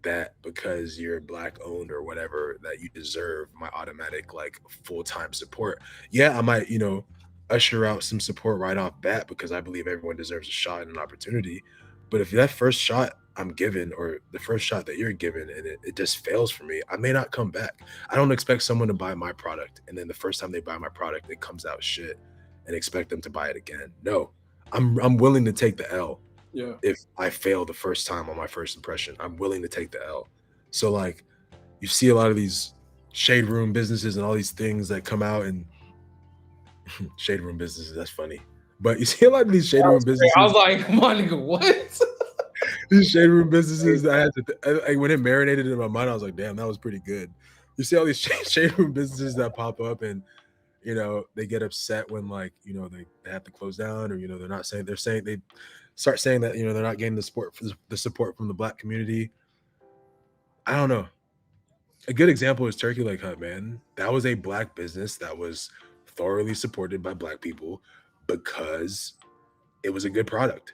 that because you're black owned or whatever that you deserve my automatic like full-time support. Yeah, I might, you know, usher out some support right off bat because I believe everyone deserves a shot and an opportunity. But if that first shot I'm given or the first shot that you're given and it just fails for me, I may not come back. I don't expect someone to buy my product and then the first time they buy my product it comes out shit and expect them to buy it again. No, I'm willing to take the L. Yeah. If I fail the first time on my first impression, I'm willing to take the L. So like you see a lot of these shade room businesses and all these things that come out and shade room businesses. That's funny, but you see a lot of these shade room businesses. I was like, come on, nigga, what? These shade room businesses that I had to when it marinated in my mind, I was like, damn, that was pretty good. You see all these shade room businesses that pop up and they get upset when they have to close down or they're saying they start saying that they're not getting the support from the Black community. I don't know. A good example is Turkey Lake Hut, man. That was a Black business that was thoroughly supported by Black people because it was a good product.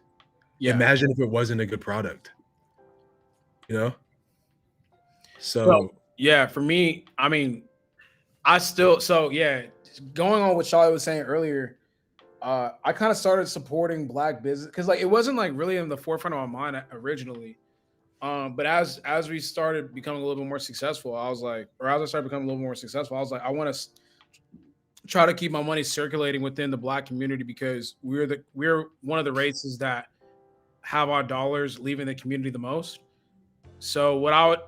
Yeah. Imagine if it wasn't a good product. So yeah, for me, I mean, going on what Shawley was saying earlier, I kind of started supporting Black business because like it wasn't like really in the forefront of my mind originally. But as we started becoming a little bit more successful, I was like, or as I started becoming a little more successful, I was like, I want to try to keep my money circulating within the Black community because we're one of the races that have our dollars leaving the community the most. So what I would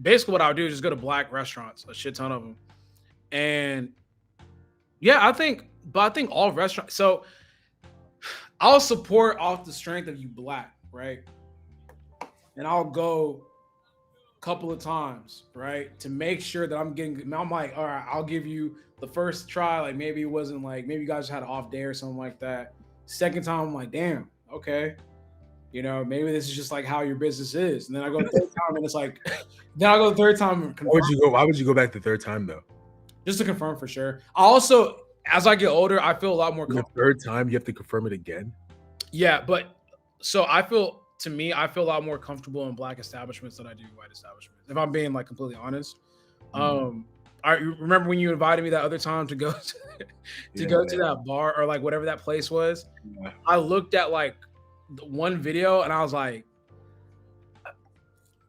do is just go to Black restaurants, a shit ton of them, and yeah, I think all restaurants. So I'll support off the strength of you Black, right? And I'll go a couple of times, right, to make sure that I'm like, all right, I'll give you the first try. Like maybe it wasn't like maybe you guys had an off day or something like that. Second time, I'm like, damn, okay. Maybe this is just like how your business is. And then I go the third time and it's like, then I'll go the third time and confirm. Why would you go back the third time though? Just to confirm for sure. I also, as I get older, I feel a lot more comfortable. The third time you have to confirm it again? Yeah, but so I feel a lot more comfortable in Black establishments than I do white establishments. If I'm being like completely honest. I remember when you invited me that other time to go to that bar or like whatever that place was. Yeah. I looked at like one video and I was like,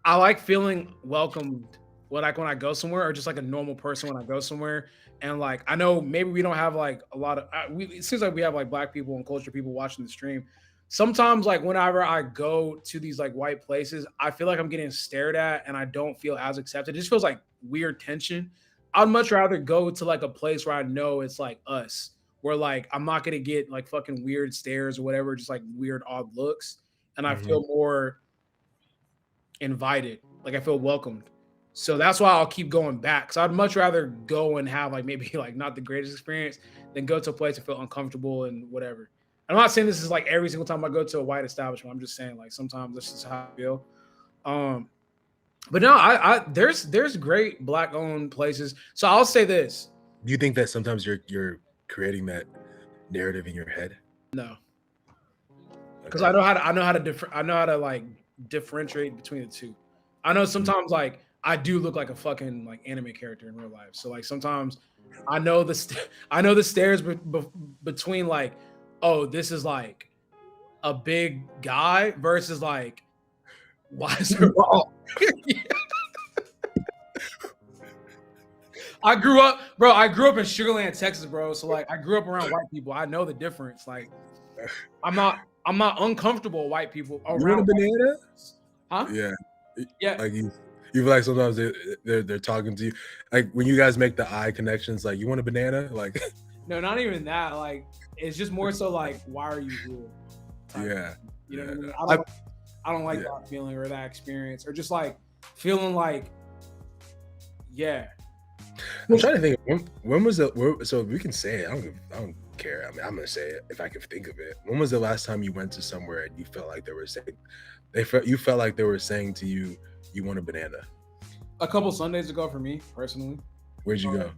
I like feeling welcomed when I go somewhere or just like a normal person when I go somewhere. And like, I know maybe we don't have like a lot of, it seems like we have like Black people and culture people watching the stream. Sometimes like whenever I go to these like white places, I feel like I'm getting stared at and I don't feel as accepted. It just feels like weird tension. I'd much rather go to like a place where I know it's like us, where like I'm not gonna get like fucking weird stares or whatever, just like weird odd looks, and I feel more invited, like I feel welcomed. So that's why I'll keep going back. So I'd much rather go and have like maybe like not the greatest experience than go to a place and feel uncomfortable and whatever. I'm not saying this is like every single time I go to a white establishment. I'm just saying like sometimes this is how I feel. But no, there's great Black owned places. So I'll say this. Do you think that sometimes you're creating that narrative in your head? No. Because I know how to like differentiate between the two. I know sometimes like I do look like a fucking like anime character in real life. So like sometimes I know the stares between like, oh, this is like a big guy versus like, why is there I grew up in Sugar Land, Texas, bro. So like I grew up around white people. I know the difference. Like I'm not uncomfortable with white people. You want a banana? Huh? Yeah. Yeah. Like you feel like sometimes they're talking to you. Like when you guys make the eye connections, like you want a banana? Like no, not even that. Like it's just more so like, why are you here? Yeah. You know what I mean? I don't like that feeling or that experience, or just like feeling like, yeah. I'm trying to think. When was it? So we can say it. I don't care. I mean, I'm gonna say it if I can think of it. When was the last time you went to somewhere and you felt like you felt like they were saying to you, you want a banana? A couple Sundays ago for me personally. Where'd you go?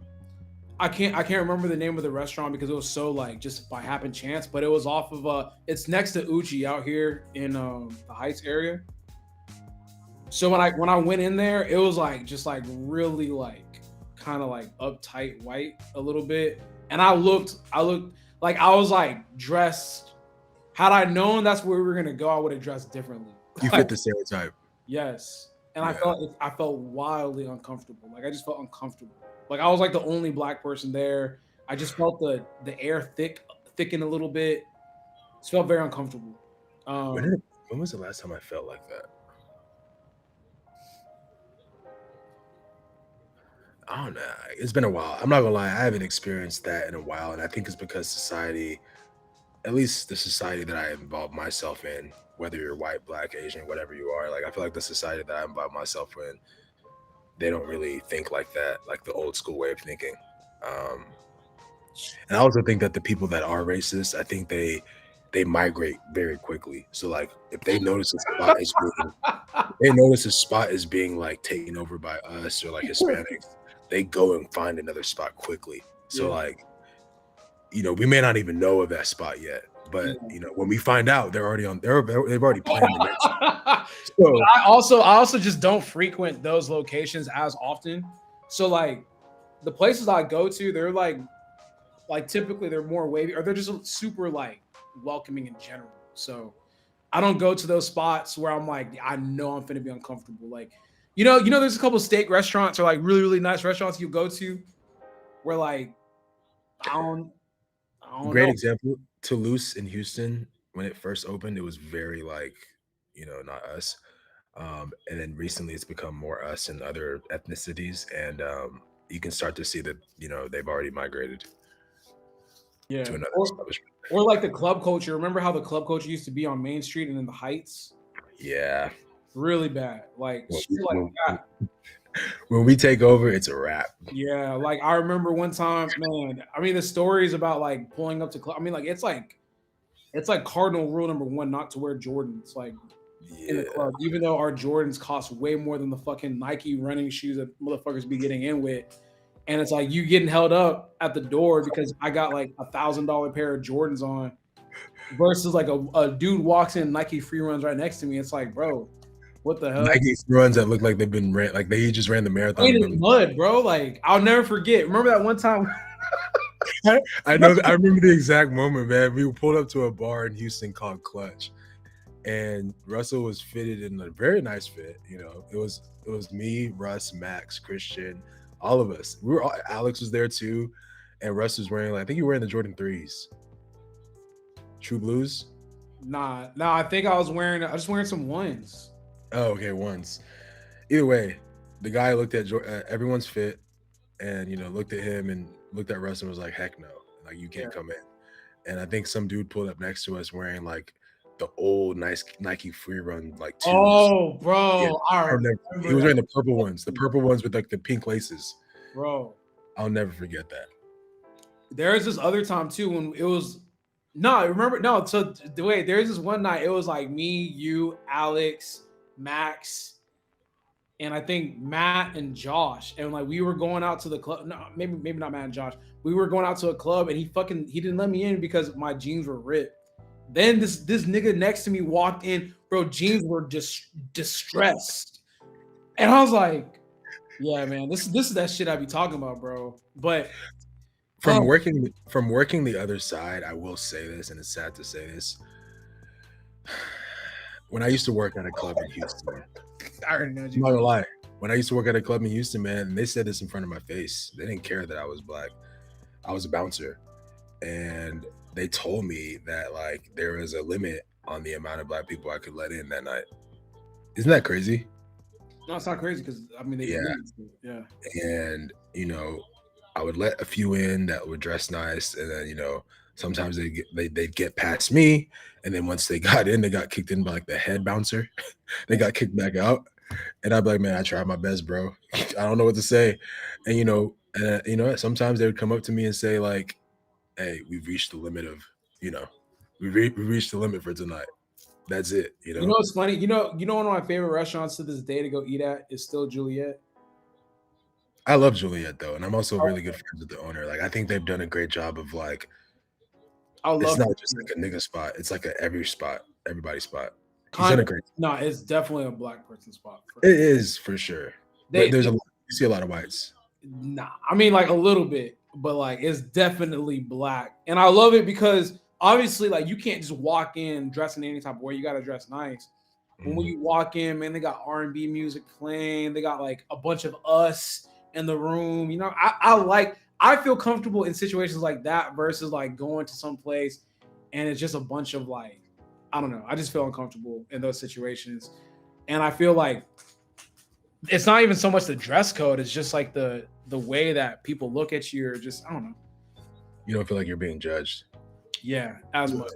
I can't remember the name of the restaurant because it was so like just by happen chance, but it was off of it's next to Uchi out here in the Heights area. So when I went in there, it was like just like really like kind of like uptight white a little bit, and I looked like I was like dressed. Had I known that's where we were gonna go, I would have dressed differently. You fit the stereotype. Yes, and I felt wildly uncomfortable. Like I just felt uncomfortable. Like I was like the only Black person there. I just felt the air thicken a little bit. It felt very uncomfortable. When was the last time I felt like that? I don't know. It's been a while. I'm not gonna lie. I haven't experienced that in a while, and I think it's because society, at least the society that I involve myself in, whether you're white, black, Asian, whatever you are, like I feel like the society that I involve myself in, they don't really think like that, like the old school way of thinking. Um, and I also think that the people that are racist, I think they migrate very quickly. So like if they notice a spot is being like taken over by us or like Hispanics, they go and find another spot quickly. So Yeah. like, we may not even know of that spot yet, but when we find out, they've already planned the next. So I also just don't frequent those locations as often. So like the places I go to, they're like typically they're more wavy or they're just super like welcoming in general. So I don't go to those spots where I'm like, I know I'm finna be uncomfortable. Like, there's a couple steak restaurants or like really, really nice restaurants you go to where like I don't great know. example, Toulouse in Houston, when it first opened, it was very like, not us. And then recently it's become more us and other ethnicities. And you can start to see that, they've already migrated to Yeah. another Or establishment. or like the club culture. Remember how the club culture used to be on Main Street and in the Heights? Yeah. Really bad. Like When, shit like when, that. when we take over, it's a wrap. Yeah, like I remember one time, man. I mean, the stories about like pulling up to club. I mean, like it's like cardinal rule number one not to wear Jordans like in the Yeah. club, even though our Jordans cost way more than the fucking Nike running shoes that motherfuckers be getting in with. And it's like you getting held up at the door because I got like $1,000 pair of Jordans on versus like a dude walks in Nike free runs right next to me. It's like, bro, what the hell? Nike runs that look like they've been ran, like they just ran the marathon. Played in mud, bro. Like I'll never forget. Remember that one time? I know. I remember the exact moment, man. We pulled up to a bar in Houston called Clutch, and Russell was fitted in a very nice fit. It was me, Russ, Max, Christian, all of us. Alex was there too, and Russ was wearing I think you were wearing the Jordan 3s, True Blues. Nah. I think I was wearing some ones. Oh, okay, once. Either way, the guy looked at everyone's fit, and looked at him and looked at Russ and was like, "Heck no, like you can't come in." And I think some dude pulled up next to us wearing like the old nice Nike free run like twos. Oh, Yeah, bro. he was wearing the purple ones with like the pink laces. Bro. I'll never forget that. There's this other time too when it was so the way there's this one night, it was like me, you, Alex, Max, and I think Matt and Josh. And like we were going out to the club. No, maybe not Matt and Josh. We were going out to a club and he didn't let me in because my jeans were ripped. Then this nigga next to me walked in, bro, jeans were just distressed. And I was like, yeah, man, this is that shit I be talking about, bro. But From working the other side, I will say this, and it's sad to say this. When I used to work at a club in Houston, I already know I'm not gonna lie. When I used to work at a club in Houston, man, and they said this in front of my face. They didn't care that I was black. I was a bouncer, and they told me that like there was a limit on the amount of black people I could let in that night. Isn't that crazy? No, it's not crazy because I mean yeah. And I would let a few in that would dress nice, and then sometimes they'd get past me, and then once they got in, they got kicked in by like the head bouncer. They got kicked back out, and I'd be like, man, I tried my best, bro. I don't know what to say, and sometimes they would come up to me and say like, hey, we've reached the limit of we reached the limit for tonight. That's it. You know what's funny? You know one of my favorite restaurants to this day to go eat at is still Juliet. I love Juliet though, and I'm also really good friends with the owner. Like I think they've done a great job of like. It's not just like a nigga spot. It's like every spot, everybody spot. He's done a great. No, it's definitely a black person spot. It is for sure. But you see a lot of whites. Nah, I mean like a little bit, but like it's definitely black, and I love it because obviously like you can't just walk in dressing any type of way. You got to dress nice. But when you walk in, man, they got R&B music playing. They got like a bunch of us in the room. I feel comfortable in situations like that versus like going to some place and it's just a bunch of like, I don't know. I just feel uncomfortable in those situations. And I feel like it's not even so much the dress code. It's just like the the way that people look at you, or just I don't know. You don't feel like you're being judged. Yeah, as much.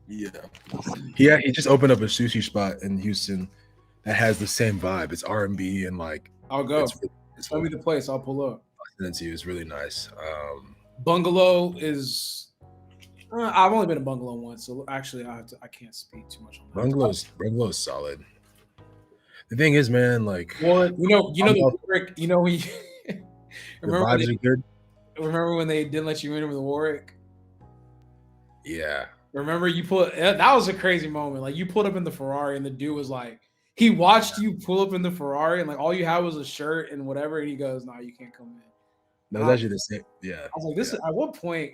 Yeah. He just opened up a sushi spot in Houston that has the same vibe. It's R&B and like I'll go. it's Tell me the place. I'll pull up. send it to you. It's really nice. Bungalow is. I've only been to Bungalow once, so actually I can't speak too much on that. Bungalow's solid. The thing is, man, like well, the Warwick. You know we the vibes are good. Remember when they didn't let you in with the Warwick? Yeah. Remember that was a crazy moment. Like you pulled up in the Ferrari and the dude was like, he watched you pull up in the Ferrari and like all you had was a shirt and whatever, and he goes, "No, you can't come in." No, it's actually the same. Yeah. I was like, this is at what point?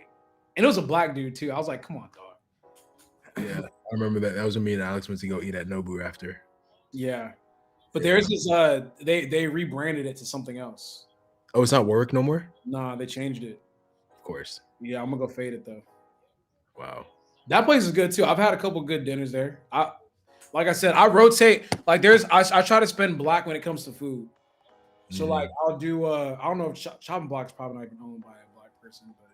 And it was a black dude too. I was like, come on, dog. Yeah, I remember that. That was when me and Alex went to go eat at Nobu after. Yeah. But there's this they rebranded it to something else. Oh, it's not Warwick no more? Nah, they changed it. Of course. Yeah, I'm gonna go fade it though. Wow. That place is good too. I've had a couple good dinners there. Like I said, I rotate. Like I try to spend black when it comes to food. So like I'll do I don't know if Chopping Block's probably not even owned by a black person, but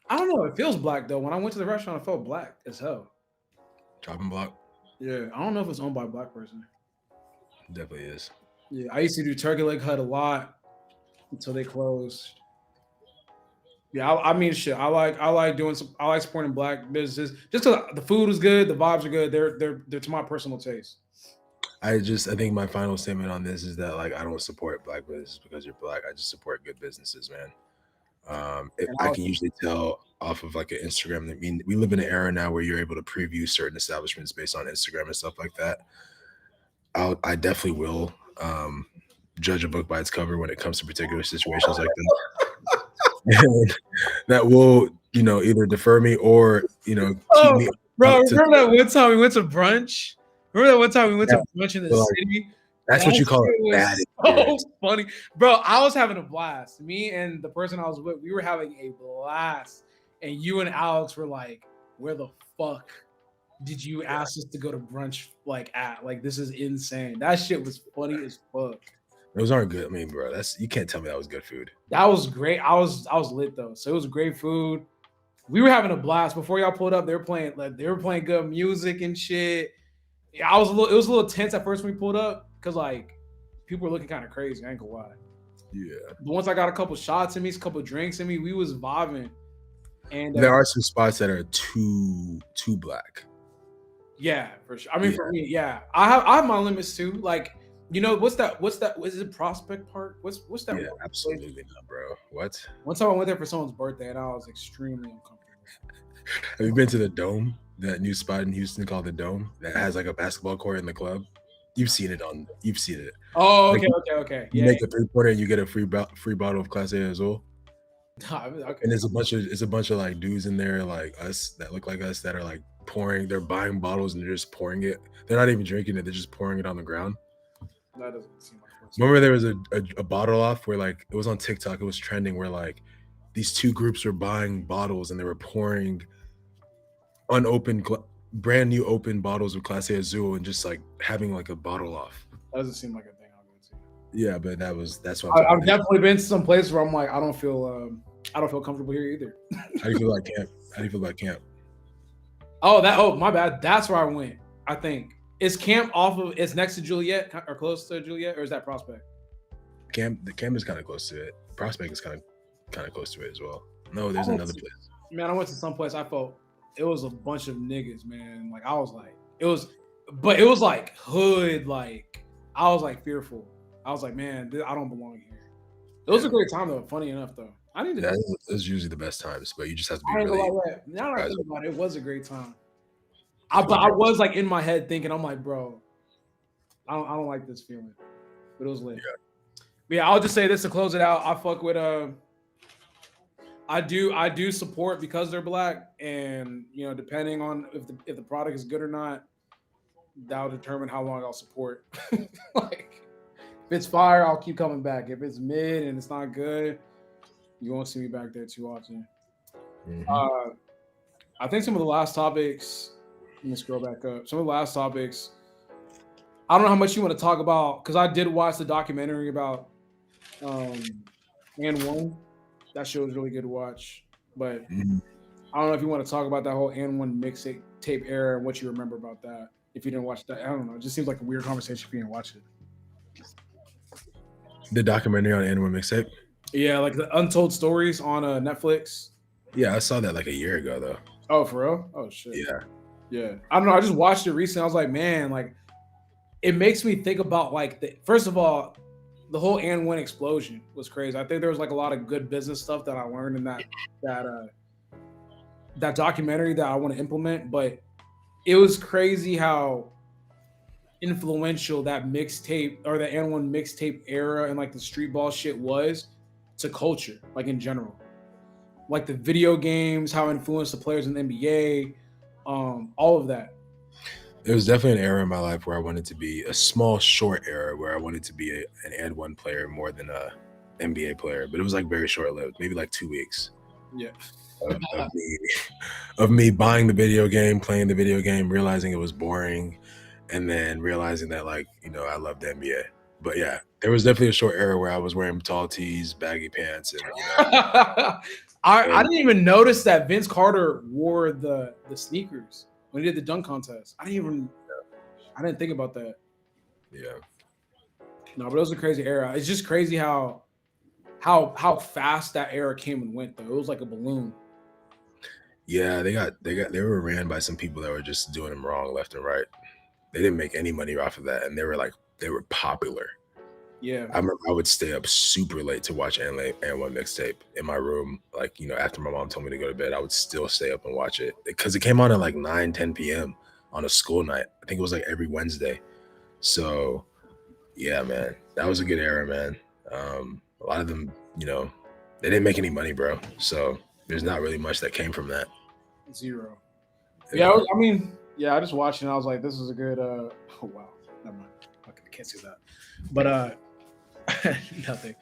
I don't know. It feels black though. When I went to the restaurant, it felt black as hell. Chopping Block? Yeah, I don't know if it's owned by a black person. It definitely is. Yeah, I used to do Turkey Leg Hut a lot until they closed. Yeah, I mean, shit. I like supporting black businesses just because the food is good, the vibes are good. They're to my personal taste. I think my final statement on this is that like I don't support black businesses because you're black. I just support good businesses, man. I can usually tell off of like an Instagram. I mean, we live in an era now where you're able to preview certain establishments based on Instagram and stuff like that. I definitely will judge a book by its cover when it comes to particular situations like that. And that will, either defer me or, keep me. Bro, remember that one time we went to brunch? Remember that one time we went to brunch in the city? That's what you call it. Bad so funny. Bro, I was having a blast. Me and the person I was with, we were having a blast. And you and Alex were like, where the fuck did you ask us to go to brunch at? Like, this is insane. That shit was funny as fuck. Those aren't good. I mean, bro, you can't tell me that was good food. That was great. I was lit though. So it was great food. We were having a blast. Before y'all pulled up, they were playing good music and shit. Yeah, it was a little tense at first when we pulled up because like people were looking kind of crazy. I ain't gonna lie. Yeah. But once I got a couple shots in me, a couple drinks in me, we was vibing. And there are some spots that are too black. Yeah, for sure. I mean, for me, yeah, I have my limits too. Like, what's that? Is it Prospect Park? What's that? Yeah, absolutely not, bro. What? One time I went there for someone's birthday and I was extremely uncomfortable. Have you been to the Dome? That new spot in Houston called the Dome that has like a basketball court in the club. You've seen it. Oh, okay, like, okay. You make a 3-pointer and you get a free bottle of Class A Azul. Okay. And there's a bunch of like dudes in there like us that look like us that are like pouring. They're buying bottles and they're just pouring it. They're not even drinking it. They're just pouring it on the ground. That doesn't seem like fun. Remember there was a bottle off where like it was on TikTok. It was trending where like these two groups were buying bottles and they were pouring unopened, brand new open bottles of Class A Azul and just like having like a bottle off. That doesn't seem like a thing I'll go to. Yeah, but that's what I've definitely been to some place where I'm like, I don't feel comfortable here either. How do you feel about camp? Oh, my bad. That's where I went. I think is camp it's next to Juliet or close to Juliet, or is that Prospect? The camp is kind of close to it. Prospect is kind of close to it as well. No, there's another place. Man, I went to some place. I felt it was a bunch of niggas, man. Like I was like, it was like hood. Like I was like fearful. I was like, man, I don't belong here. It was a great time though. Funny enough though, I need to. Yeah, those usually the best times, but you just have to be really. Now that I think about it, it was a great time. But I was like in my head thinking, I'm like, bro, I don't like this feeling, but it was lit. Yeah. But yeah, I'll just say this to close it out. I fuck with I do support because they're black, and depending on if the product is good or not, that'll determine how long I'll support. Like if it's fire, I'll keep coming back. If it's mid and it's not good, you won't see me back there too often. Mm-hmm. I think some of the last topics. Let me scroll back up. Some of the last topics. I don't know how much you want to talk about because I did watch the documentary about And One. That show was really good to watch. But Mhm. I don't know if you want to talk about that whole And One mixtape tape era and what you remember about that. If you didn't watch that, I don't know. It just seems like a weird conversation if you didn't watch it. The documentary on Animal Mixtape. Yeah, like the Untold Stories on Netflix. Yeah, I saw that like a year ago though. Oh, for real? Oh shit. Yeah. Yeah. I don't know. I just watched it recently. I was like, man, like it makes me think about like first of all, the whole and one explosion was crazy. I think there was like a lot of good business stuff that I learned in that documentary that I want to implement, but it was crazy how influential that mixtape or the and one mixtape era and like the street ball shit was to culture, like in general. Like the video games, how it influenced the players in the NBA, all of that. It was definitely an era in my life where I wanted to be a small, short era where I wanted to be an and one player more than a NBA player. But it was like very short lived, maybe like 2 weeks Yeah. of me buying the video game, playing the video game, realizing it was boring, and then realizing that like, I love the NBA. But yeah, there was definitely a short era where I was wearing tall tees, baggy pants, and I didn't even notice that Vince Carter wore the sneakers when he did the dunk contest. I didn't think about that. Yeah. No, but it was a crazy era. It's just crazy how fast that era came and went though. It was like a balloon. Yeah, they were ran by some people that were just doing them wrong left and right. They didn't make any money off of that, and they were popular. Yeah. I remember I would stay up super late to watch and one mixtape in my room. Like, after my mom told me to go to bed, I would still stay up and watch it because it came on at like 9, 10 p.m. on a school night. I think it was like every Wednesday. So yeah, man, that was a good era, man. A lot of them, they didn't make any money, bro. So there's not really much that came from that. Zero. Yeah, I mean, yeah, I just watched it and I was like, this is a good oh wow. Never mind. Okay, I can't see that. But nothing.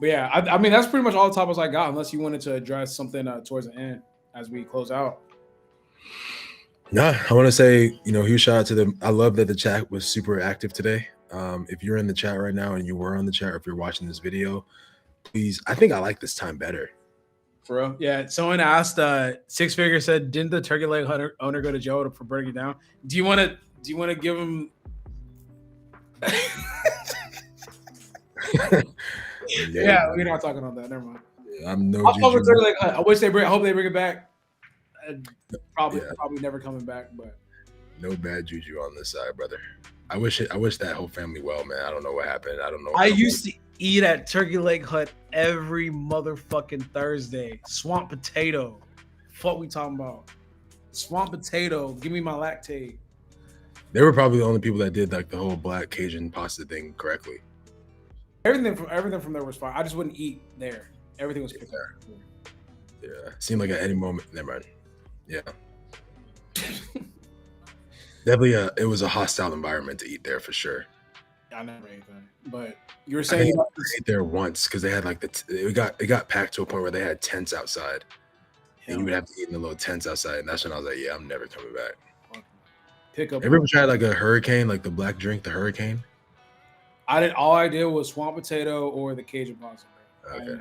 But yeah, I mean that's pretty much all the topics I got, unless you wanted to address something towards the end as we close out. Nah, I want to say, huge shout out to them. I love that the chat was super active today. If you're in the chat right now and you were on the chat, or if you're watching this video, please, I think I like this time better. For real? Yeah. Someone asked, Six Figure said, didn't the turkey leg owner go to jail for burning it down? Do you want to give him? Yeah, we're not talking on that. Never mind. Yeah, I'm no. I wish I hope they bring it back. Probably never coming back, but no bad juju on this side, brother. I wish that whole family well, man. I don't know what happened. I don't know. I used to eat at Turkey Leg Hut every motherfucking Thursday. Swamp potato. Fuck we talking about? Swamp potato. Give me my lactate. They were probably the only people that did like the whole black Cajun pasta thing correctly. Everything from there was fine. I just wouldn't eat there. Everything was picked up. Yeah. Seemed like at any moment. Never mind. Yeah. Definitely, it was a hostile environment to eat there for sure. I never ate that, but you were saying I ate there once because they had like it got packed to a point where they had tents outside, and you would have to eat in the little tents outside. And that's when I was like, yeah, I'm never coming back. Pick up. Ever tried like a hurricane, like the black drink, the hurricane? I did. All I did was swamp potato or the Cajun pasta. Okay.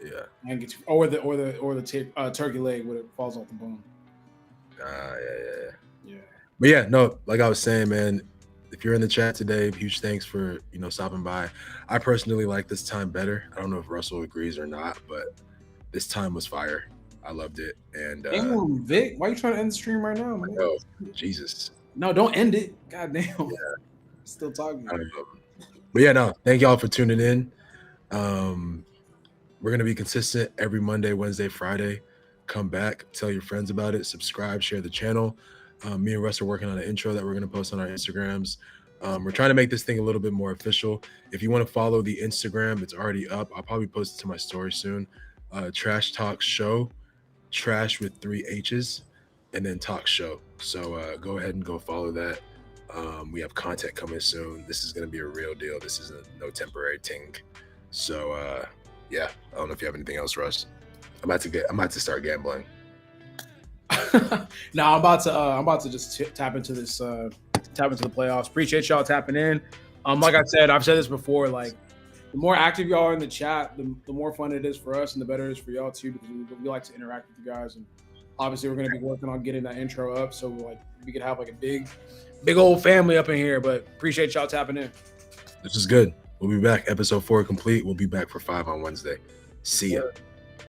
Yeah. And get you, or the turkey leg when it falls off the bone. Yeah. But yeah, no, like I was saying, man, if you're in the chat today, huge thanks for stopping by. I personally like this time better. I don't know if Russell agrees or not, but this time was fire. I loved it. And damn, Vic, why are you trying to end the stream right now, man? Oh, Jesus. No, don't end it. God damn. Yeah. Still talking. But yeah, no, thank y'all for tuning in. We're gonna be consistent every Monday, Wednesday, Friday. Come back, tell your friends about it, subscribe, share the channel. Me and Russ are working on an intro that we're going to post on our Instagrams. We're trying to make this thing a little bit more official. If you want to follow the Instagram, it's already up. I'll probably post it to my story soon. Trash Talk Show, trash with 3 H's, and then Talk Show. So go ahead and go follow that. We have content coming soon. This is going to be a real deal. This isn't no temporary thing. So yeah, I don't know if you have anything else, Russ. I'm about to start gambling. No, I'm about to just tap into this, tap into the playoffs. Appreciate y'all tapping in. Like I said, I've said this before. Like, the more active y'all are in the chat, the more fun it is for us and the better it is for y'all too, because we like to interact with you guys. And obviously we're going to be working on getting that intro up so we could have like a big old family up in here. But appreciate y'all tapping in. This is good. We'll be back. Episode 4 complete. We'll be back for 5 on Wednesday. See ya.